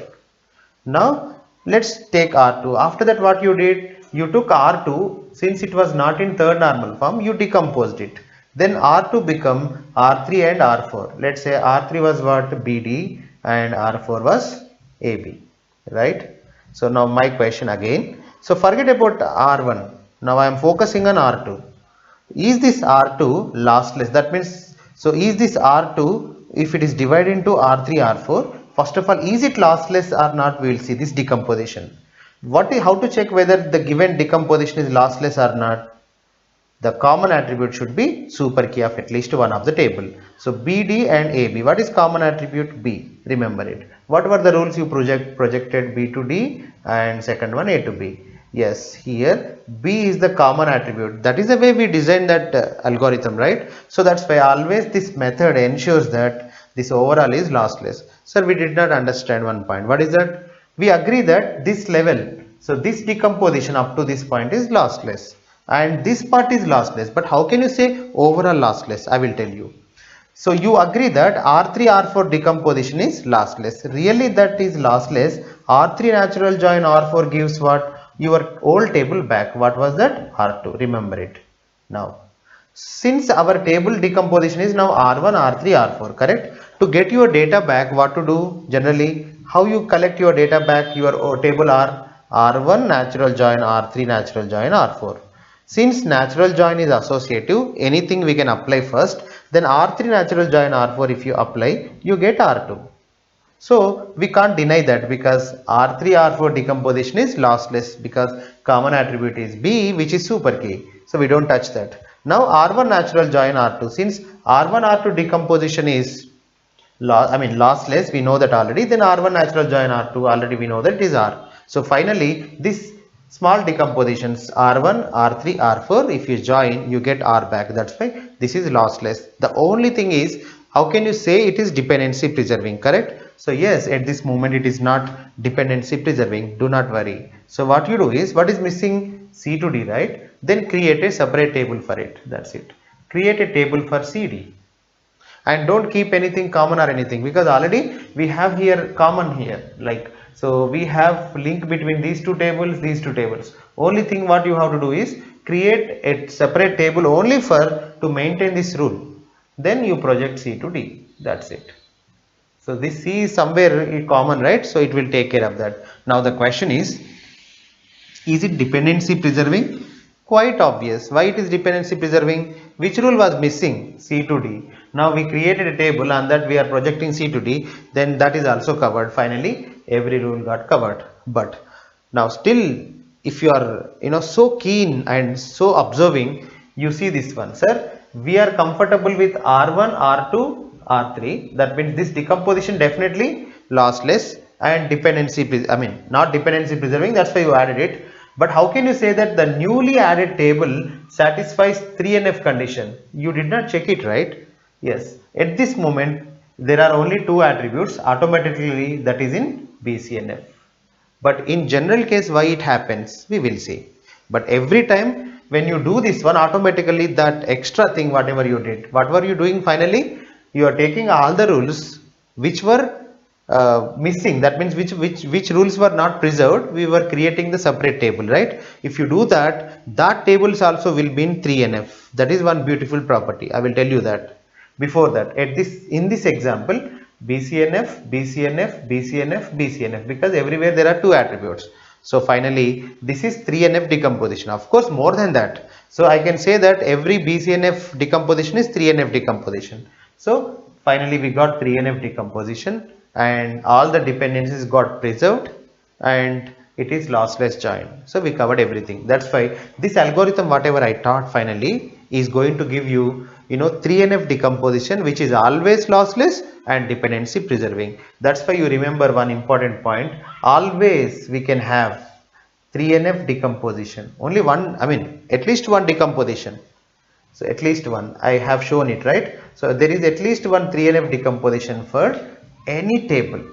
S1: Now let's take R2. After that what you did, you took R2, since it was not in third normal form, you decomposed it. Then R2 become R3 and R4. Let's say R3 was what? BD, and R4 was AB, right? So now my question again. So forget about R1. Now I am focusing on R2. Is this R2 lossless? That means, so is this R2, if it is divided into R3, R4, first of all, is it lossless or not? We will see this decomposition. How to check whether the given decomposition is lossless or not? The common attribute should be super key of at least one of the table. So BD and AB. What is common attribute? B. Remember it. What were the rules you projected? B to D and second one A to B. Yes, here B is the common attribute. That is the way we designed that algorithm, right? So that's why always this method ensures that this overall is lossless. Sir, we did not understand one point. What is that? We agree that this level, so this decomposition up to this point is lossless, and this part is lossless. But how can you say overall lossless? I will tell you. So you agree that R3 R4 decomposition is lossless. Really that is lossless. R3 natural join R4 gives what? Your old table back. What was that? R2. Remember it. Now, since our table decomposition is now R1, R3, R4, correct? To get your data back, what to do generally? How you collect your data back? Your table are R1 natural join R3 natural join R4. Since natural join is associative, anything we can apply first, then R3 natural join R4 if you apply, you get R2. So we can't deny that, because R3 R4 decomposition is lossless because common attribute is B, which is super key. So we don't touch that. Now R1 natural join R2, since R1 R2 decomposition is lossless, we know that already, then R1 natural join R2, already we know that it is R. So finally this small decompositions R1, R3, R4, if you join you get R back. That's why this is lossless. The only thing is, how can you say it is dependency preserving, correct? So yes, at this moment it is not dependency preserving, do not worry. So what you do is, what is missing? C to D, right? Then create a separate table for it. That's it. Create a table for CD. And don't keep anything common or anything, because already we have here common here, like, so we have link between these two tables. Only thing what you have to do is create a separate table only for to maintain this rule. Then you project C to D. That's it. So this C is somewhere common, right? So it will take care of that. Now the question is it dependency preserving? Quite obvious. Why it is dependency preserving? Which rule was missing? C to D. Now we created a table and that we are projecting C to D, then that is also covered. Finally every rule got covered. But now still, if you are so keen and so observing, you see this one. Sir, we are comfortable with R1, R2, R3. That means this decomposition definitely lossless and dependency, not dependency preserving, that's why you added it. But how can you say that the newly added table satisfies 3NF condition? You did not check it, right? Yes. At this moment, there are only two attributes automatically, that is in BCNF. But in general case, why it happens, we will see. But every time when you do this one, automatically that extra thing, whatever you did, what were you doing finally? You are taking all the rules which were missing, that means which rules were not preserved, we were creating the separate table, right? If you do that, that tables also will be in 3NF. That is one beautiful property. I will tell you that. Before that, in this example, BCNF, BCNF, BCNF, BCNF, because everywhere there are two attributes. So finally this is 3NF decomposition. Of course more than that. So I can say that every BCNF decomposition is 3NF decomposition. So finally we got 3NF decomposition and all the dependencies got preserved and it is lossless join. So we covered everything. That's why this algorithm, whatever I taught finally, is going to give you 3NF decomposition, which is always lossless and dependency preserving. That's why you remember one important point. Always we can have 3NF decomposition. Only one, at least one decomposition. So at least one, I have shown it, right? So there is at least one 3NF decomposition for any table,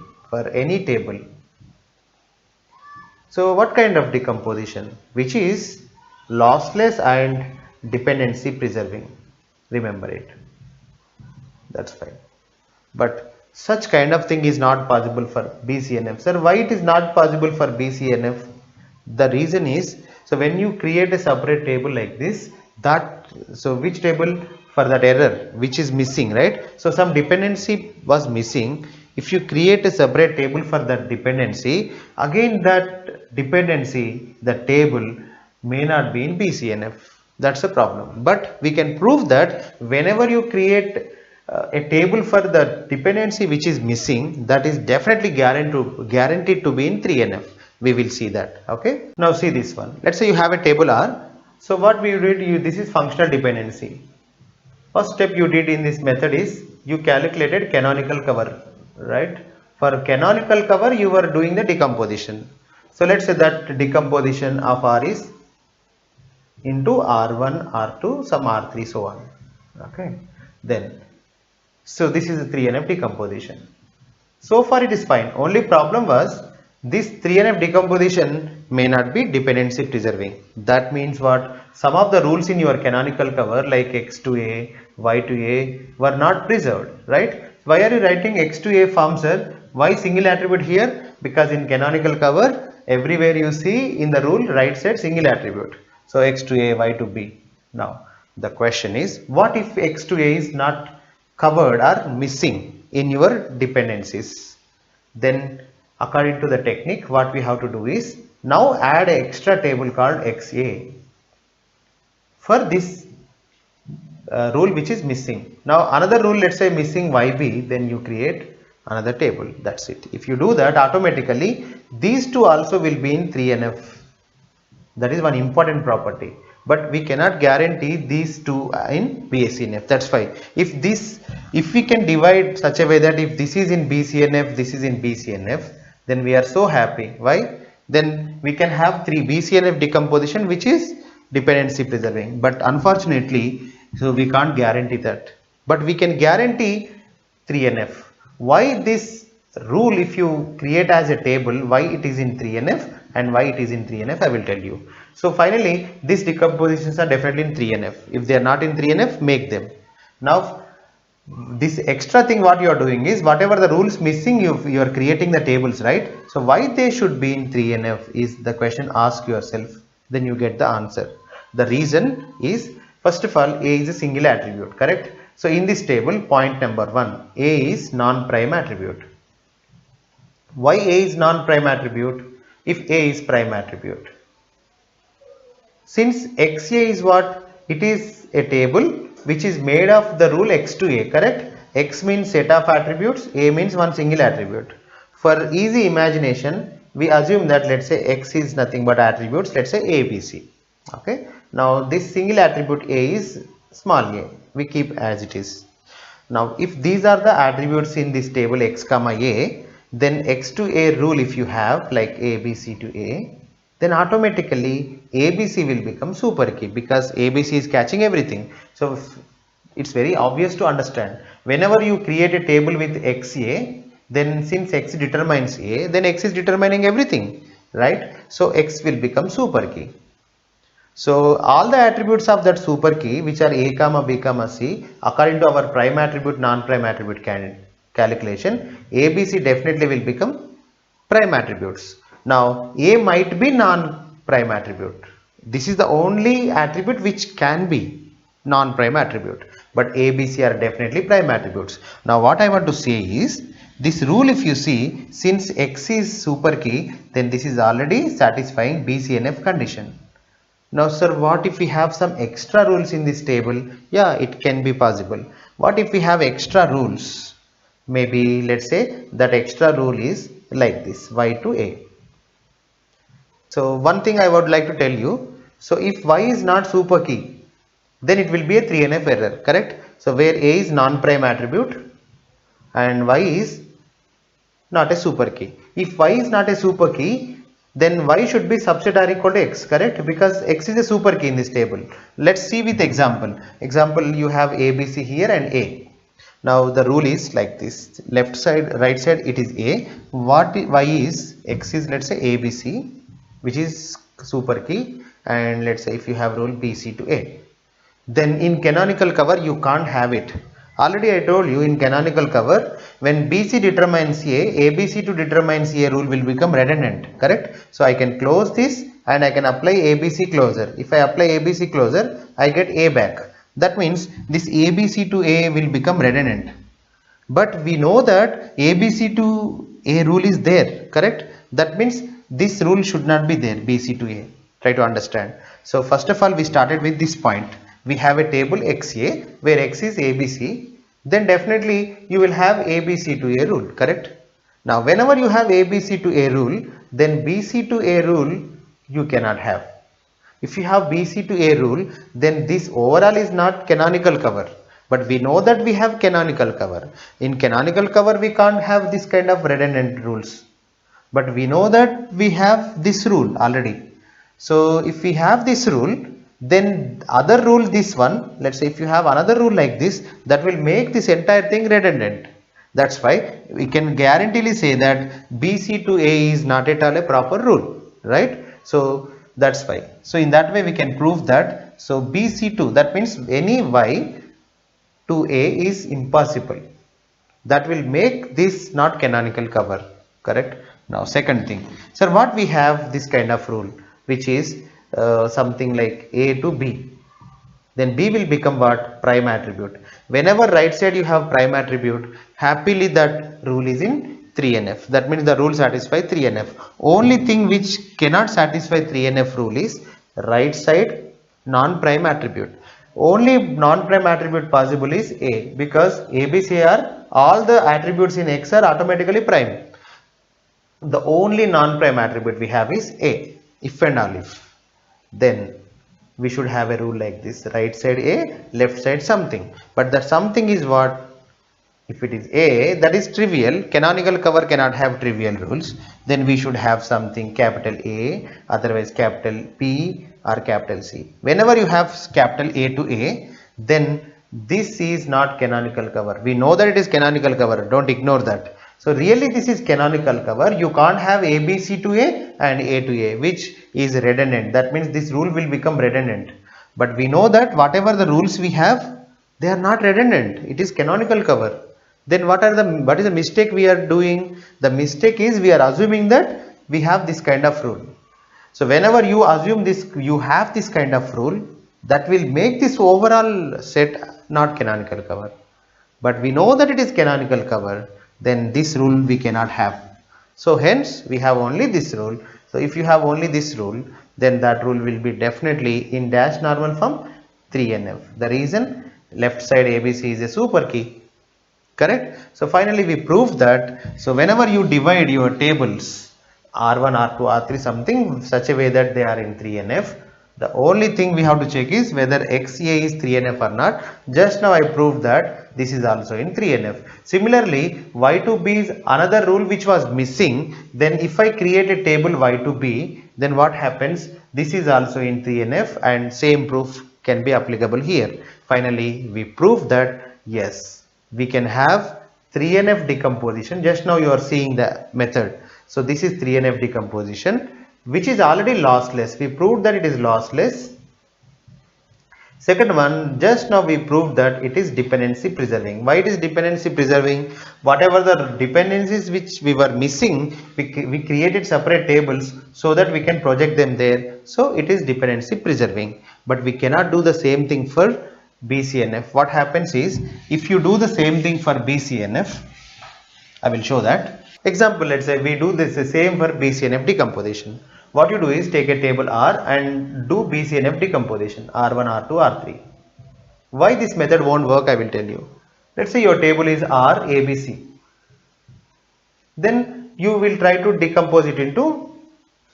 S1: So what kind of decomposition? Which is lossless and dependency preserving. Remember it. That's fine. But such kind of thing is not possible for BCNF. Sir, why it is not possible for BCNF? The reason is, so when you create a separate table like this, so which table for that error which is missing, right? So some dependency was missing. If you create a separate table for that dependency, again that dependency, the table may not be in BCNF. That's a problem. But we can prove that whenever you create a table for the dependency which is missing, that is definitely guaranteed to be in 3NF. We will see that. Okay. Now see this one. Let's say you have a table R. So what we did, this is functional dependency. First step you did in this method is you calculated canonical cover, right? For canonical cover you were doing the decomposition. So let's say that decomposition of R is into R1, R2, some R3, so on. Okay. Then so this is the 3NF decomposition. So far it is fine. Only problem was this 3NF decomposition may not be dependency preserving. That means what? Some of the rules in your canonical cover like X to A, Y to A were not preserved, right? Why are you writing X to A form, sir? Why single attribute here? Because in canonical cover everywhere you see in the rule right side single attribute. So X to A, Y to B. Now the question is, what if X to A is not covered or missing in your dependencies? Then according to the technique, what we have to do is now add an extra table called XA for this rule which is missing. Now another rule, let's say missing YB, then you create another table. That's it. If you do that, automatically these two also will be in 3NF. That is one important property. But we cannot guarantee these two in BCNF. That's why if we can divide such a way that if this is in BCNF, this is in BCNF, then we are so happy. Why? Then we can have 3 BCNF decomposition which is dependency preserving. But unfortunately, so we can't guarantee that. But we can guarantee 3NF. Why this rule, if you create as a table, why it is in 3NF and why it is in 3NF, I will tell you. So finally, these decompositions are definitely in 3NF. If they are not in 3NF, make them. Now, this extra thing what you are doing is, whatever the rules missing, you are creating the tables, right? So why they should be in 3NF is the question. Ask yourself, then you get the answer. The reason is, first of all, A is a single attribute, correct? So in this table, point number 1, A is non-prime attribute. Why A is non-prime attribute if A is prime attribute? Since XA is what? It is a table which is made of the rule X to A, correct? X means set of attributes, A means one single attribute. For easy imagination, we assume that let's say X is nothing but attributes, let's say A, B, C. Okay. Now this single attribute A is small a, we keep as it is. Now if these are the attributes in this table X comma A, then X to A rule if you have like A, B, C to A, then automatically ABC will become super key because ABC is catching everything. So it's very obvious to understand. Whenever you create a table with XA, then since X determines A, then X is determining everything, right? So X will become super key. So all the attributes of that super key which are A comma B comma C, according to our prime attribute non-prime attribute calculation, ABC definitely will become prime attributes. Now A might be non-prime attribute. This is the only attribute which can be non-prime attribute, but A, B, C are definitely prime attributes. Now what I want to say is, this rule if you see, since X is super key, then this is already satisfying BCNF condition. Now sir, what if we have some extra rules in this table? Yeah, it can be possible. What if we have extra rules? Maybe let's say that extra rule is like this, Y to A. So one thing I would like to tell you, so if Y is not super key, then it will be a 3NF error, correct? So where A is non-prime attribute and Y is not a super key. If Y is not a super key, then y should be subset r equal to x, correct? Because x is a super key in this table. Let's see with example. Example, you have a, b, c here and a. Now the rule is like this: left side, right side, it is a. What y is, x is, let's say a, b, c, which is super key, and let's say if you have rule b, c to a. Then in canonical cover you can't have it. Already I told you, in canonical cover, when BC determines A, ABC to determines A rule will become redundant, correct? So I can close this and I can apply ABC closure. If I apply ABC closure, I get A back. That means this ABC to A will become redundant. But we know that ABC to A rule is there, correct? That means this rule should not be there, BC to A. Try to understand. So first of all, we started with this point. We have a table XA where X is ABC. Then definitely you will have ABC to A rule, correct? Now whenever you have ABC to A rule, then BC to A rule you cannot have. If you have BC to A rule, then this overall is not canonical cover. But we know that we have canonical cover. In canonical cover, we can't have this kind of redundant rules. But we know that we have this rule already. So if we have this rule, then other rule, this one, let's say if you have another rule like this, that will make this entire thing redundant. That's why we can guaranteely say that BC to A is not at all a proper rule, right? So that's why. So in that way we can prove that. So BC2, that means any y to A is impossible. That will make this not canonical cover, correct? Now second thing, sir, what we have this kind of rule, which is something like A to B, then B will become what? Prime attribute. Whenever right side you have prime attribute, happily that rule is in 3NF. That means the rule satisfies 3NF. Only thing which cannot satisfy 3NF rule is right side non-prime attribute. Only non-prime attribute possible is A, because A, B, C are all the attributes in X are automatically prime. The only non-prime attribute we have is A, if and all if. Then we should have a rule like this: right side A, left side something. But that something is what? If it is A, that is trivial. Canonical cover cannot have trivial rules. Then we should have something capital A, otherwise capital P or capital C. Whenever you have capital A to A, then this is not canonical cover. We know that it is canonical cover. Don't ignore that. So really this is canonical cover. You can't have ABC to A and A to A, which is redundant. That means this rule will become redundant. But we know that whatever the rules we have, they are not redundant. It is canonical cover. Then what is the mistake we are doing? The mistake is we are assuming that we have this kind of rule. So whenever you assume this, you have this kind of rule, that will make this overall set not canonical cover. But we know that it is canonical cover, then this rule we cannot have. So hence we have only this rule. So if you have only this rule, then that rule will be definitely in dash normal form 3NF. The reason, left side ABC is a super key, correct? So finally we proved that. So whenever you divide your tables R1, R2, R3 something such a way that they are in 3NF, the only thing we have to check is whether XA is 3NF or not. Just now I proved that this is also in 3NF. Similarly, Y to B is another rule which was missing. Then if I create a table Y to B, then what happens? This is also in 3NF, and same proof can be applicable here. Finally, we proved that yes, we can have 3NF decomposition. Just now you are seeing the method. So this is 3NF decomposition, which is already lossless. We proved that it is lossless. Second one, just now we proved that it is dependency preserving. Why it is dependency preserving? Whatever the dependencies which we were missing, we created separate tables so that we can project them there. So it is dependency preserving. But we cannot do the same thing for BCNF. What happens is, if you do the same thing for BCNF, I will show that. Example, let's say we do this the same for BCNF decomposition. What you do is take a table R and do BCNF decomposition R1, R2, R3. Why this method won't work, I will tell you. Let's say your table is R, A, B, C. Then you will try to decompose it into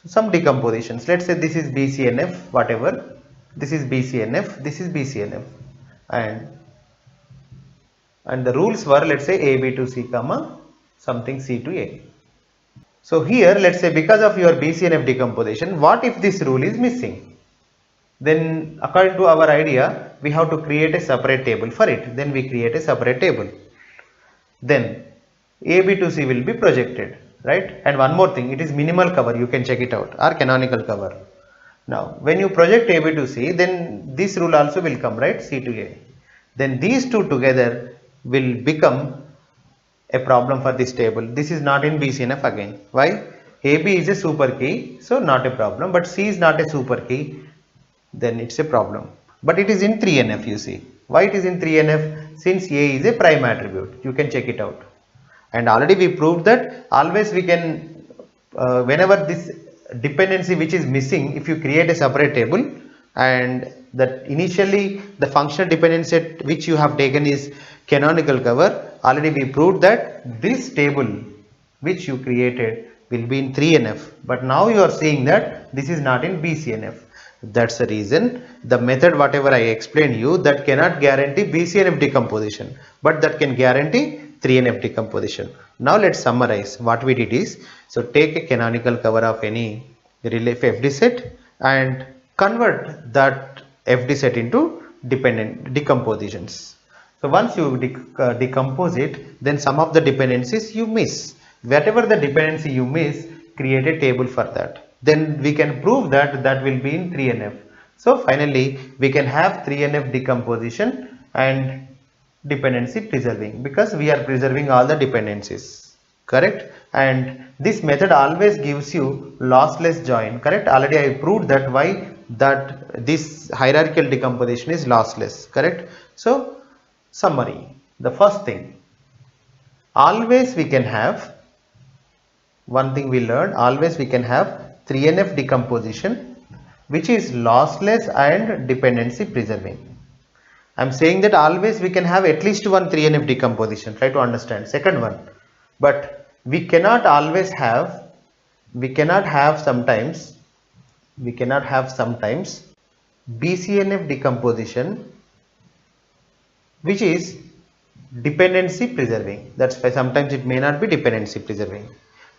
S1: some decompositions. Let's say this is BCNF, whatever. This is BCNF, this is BCNF. And the rules were, let's say A, B to C, comma, something C to A. So here let's say because of your BCNF decomposition, what if this rule is missing? Then according to our idea, we have to create a separate table for it. Then we create a separate table. Then AB to C will be projected, right? And one more thing, it is minimal cover, you can check it out, or canonical cover. Now when you project AB to C, then this rule also will come, right? C to A. Then these two together will become a problem for this table. This is not in BCNF again. Why? AB is a super key, so not a problem, but C is not a super key, then it's a problem. But it is in 3NF, you see. Why it is in 3NF? Since A is a prime attribute. You can check it out. And already we proved that always we can, whenever this dependency which is missing, if you create a separate table, and that initially the functional dependency set which you have taken is canonical cover, already we proved that this table which you created will be in 3NF, but now you are saying that this is not in BCNF. That's the reason the method whatever I explained you, that cannot guarantee BCNF decomposition, but that can guarantee 3NF decomposition. Now let's summarize what we did is, so take a canonical cover of any FD set and convert that FD set into dependent decompositions. So once you decompose it, then some of the dependencies you miss. Whatever the dependency you miss, create a table for that. Then we can prove that that will be in 3NF. So finally, we can have 3NF decomposition and dependency preserving, because we are preserving all the dependencies, correct? And this method always gives you lossless join, correct? Already I proved that why that this hierarchical decomposition is lossless, correct? So summary, the first thing, always we can have, one thing we learned, always we can have 3NF decomposition which is lossless and dependency preserving. I am saying that always we can have at least one 3NF decomposition, try to understand. Second one, but we cannot always have, we cannot have sometimes BCNF decomposition which is dependency preserving. That's why sometimes it may not be dependency preserving.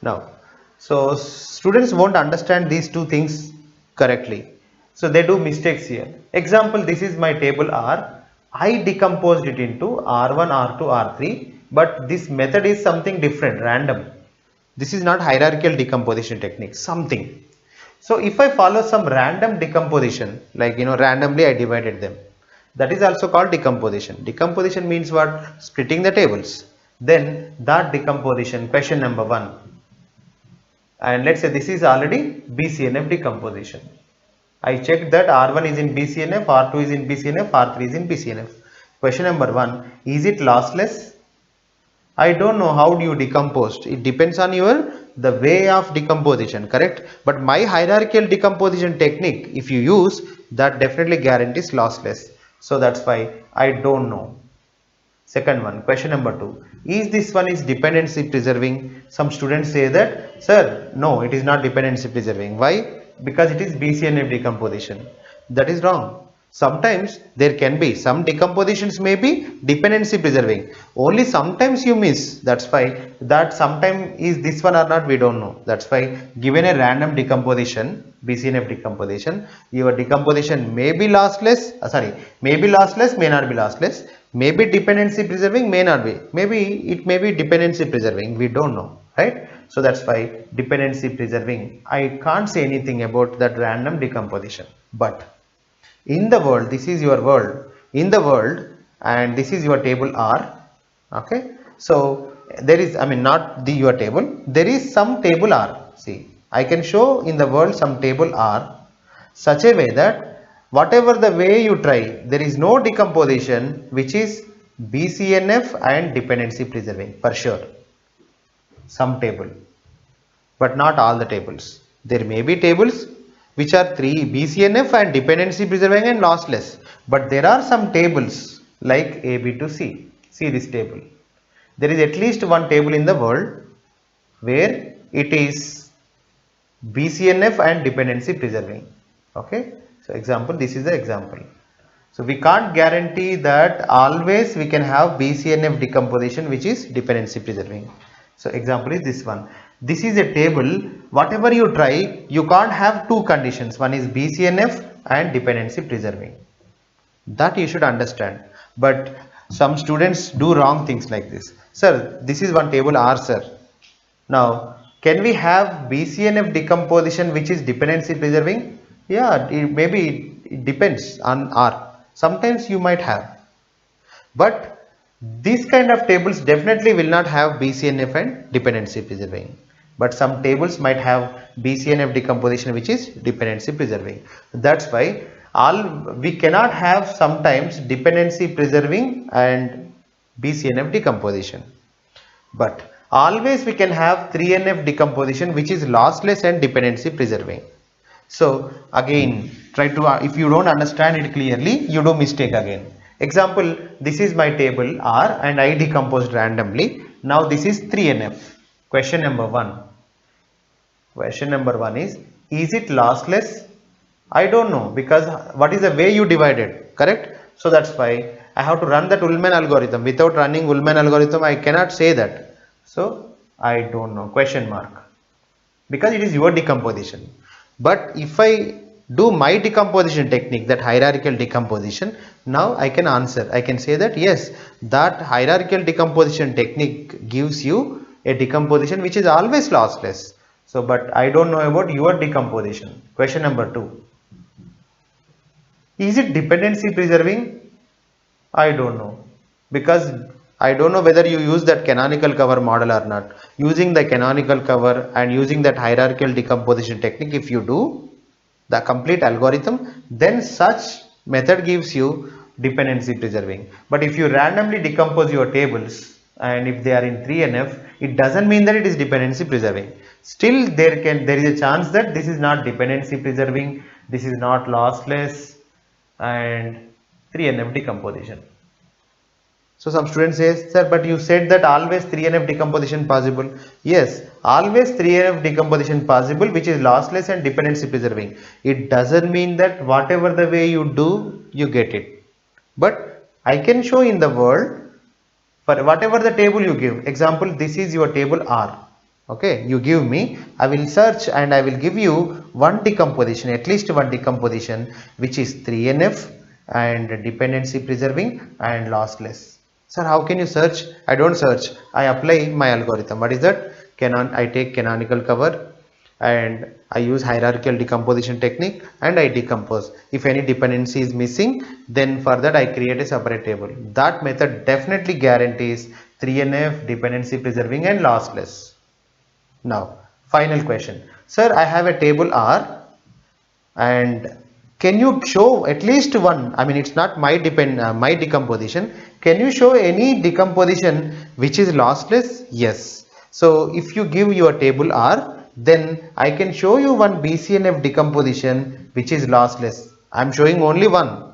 S1: Now, so students won't understand these two things correctly, so they do mistakes here. Example, this is my table R. I decomposed it into R1, R2, R3, but this method is something different, random. This is not hierarchical decomposition technique, something. So if I follow some random decomposition, like randomly I divided them, that is also called decomposition. Decomposition means what? Splitting the tables. Then that decomposition, question number 1, and let's say this is already BCNF decomposition. I checked that R1 is in BCNF, R2 is in BCNF, R3 is in BCNF. Question number 1, is it lossless? I don't know how do you decompose. It depends on the way of decomposition, correct? But my hierarchical decomposition technique, if you use, that definitely guarantees lossless. So that's why I don't know. Second one, question number 2, is this one is dependency preserving? Some students say that, sir, no, it is not dependency preserving. Why? Because it is BCNF decomposition. That is wrong. Sometimes there can be some decompositions may be dependency preserving. Only sometimes you miss. That's why that sometime is this one or not, we don't know. That's why given a random decomposition, BCNF decomposition, your decomposition may be lossless, may be lossless, may not be lossless. Maybe dependency preserving, may not be. Maybe it may be dependency preserving, we don't know, right? So that's why dependency preserving, I can't say anything about that random decomposition. But in the world, this is your world, in the world, and this is your table R, okay? So there is, not your table, there is some table R. See, I can show in the world some table R such a way that whatever the way you try, there is no decomposition which is BCNF and dependency preserving for sure. Some table, but not all the tables. There may be tables which are 3 BCNF and dependency preserving and lossless, but there are some tables like AB to C. See this table. There is at least one table in the world where it is BCNF and dependency preserving. Okay. So example, this is the example. So we can't guarantee that always we can have BCNF decomposition which is dependency preserving. So example is this one. This is a table. Whatever you try, you can't have two conditions. One is BCNF and dependency preserving. That you should understand. But some students do wrong things like this. Sir, this is one table R, sir. Now, can we have BCNF decomposition which is dependency preserving? Yeah, maybe it depends on R. Sometimes you might have. But these kind of tables definitely will not have BCNF and dependency preserving. But some tables might have BCNF decomposition which is dependency preserving. That's why we cannot have sometimes dependency preserving and BCNF decomposition. But always we can have 3NF decomposition which is lossless and dependency preserving. So again, try to if you don't understand it clearly, you do mistake again. Example, this is my table R and I decomposed randomly. Now this is 3NF. Question number 1. Question number 1 is it lossless? I don't know, because what is the way you divided, correct? So that's why I have to run that Ullmann algorithm. Without running Ullmann algorithm, I cannot say that. So I don't know, question mark, because it is your decomposition. But if I do my decomposition technique, that hierarchical decomposition, now I can answer. I can say that yes, that hierarchical decomposition technique gives you a decomposition which is always lossless. So, but I don't know about your decomposition. Question number 2. Is it dependency preserving? I don't know, because I don't know whether you use that canonical cover model or not. Using the canonical cover and using that hierarchical decomposition technique, if you do the complete algorithm, then such method gives you dependency preserving. But if you randomly decompose your tables and if they are in 3NF, it doesn't mean that it is dependency preserving. Still there is a chance that this is not dependency preserving, this is not lossless and 3NF decomposition. So some students say, sir, but you said that always 3NF decomposition possible. Yes, always 3NF decomposition possible, which is lossless and dependency preserving. It doesn't mean that whatever the way you do, you get it. But I can show in the world for whatever the table you give. Example, this is your table R. Okay, you give me, I will search and I will give you one decomposition, at least one decomposition, which is 3NF and dependency preserving and lossless. Sir, how can you search? I don't search. I apply my algorithm. What is that? I take canonical cover and I use hierarchical decomposition technique and I decompose. If any dependency is missing, then for that I create a separate table. That method definitely guarantees 3NF, dependency preserving and lossless. Now, final question. Sir, I have a table R and can you show at least one, I mean it's not my decomposition, can you show any decomposition which is lossless? Yes. So if you give your table R, then I can show you one BCNF decomposition which is lossless. I am showing only one.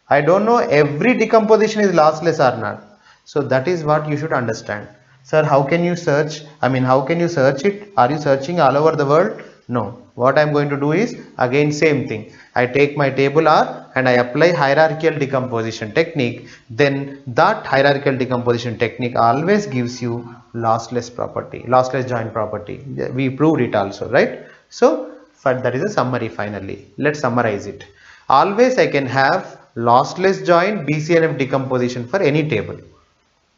S1: I don't know every decomposition is lossless or not. So that is what you should understand. Sir, how can you search? I mean, how can you search it? Are you searching all over the world? No. What I am going to do is again same thing. I take my table R and I apply hierarchical decomposition technique. Then that hierarchical decomposition technique always gives you lossless property, lossless join property. We proved it also, right? So that is a summary finally. Let's summarize it. Always I can have lossless join BCNF decomposition for any table.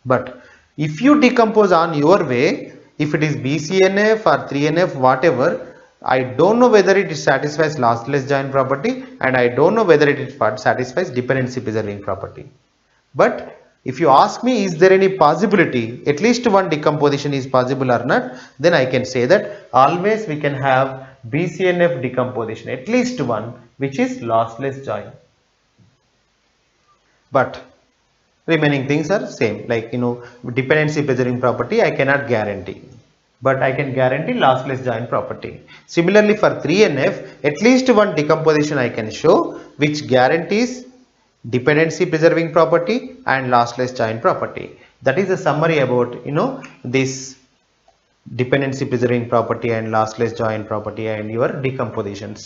S1: But if you decompose on your way, if it is BCNF or 3NF, whatever, I don't know whether it satisfies lossless join property and I don't know whether it satisfies dependency preserving property. But if you ask me, is there any possibility, at least one decomposition is possible or not, then I can say that always we can have BCNF decomposition, at least one, which is lossless join. But remaining things are same, like dependency preserving property I cannot guarantee, but I can guarantee lossless join property. Similarly for 3NF, at least one decomposition I can show which guarantees dependency preserving property and lossless join property. That is the summary about this dependency preserving property and lossless join property and your decompositions.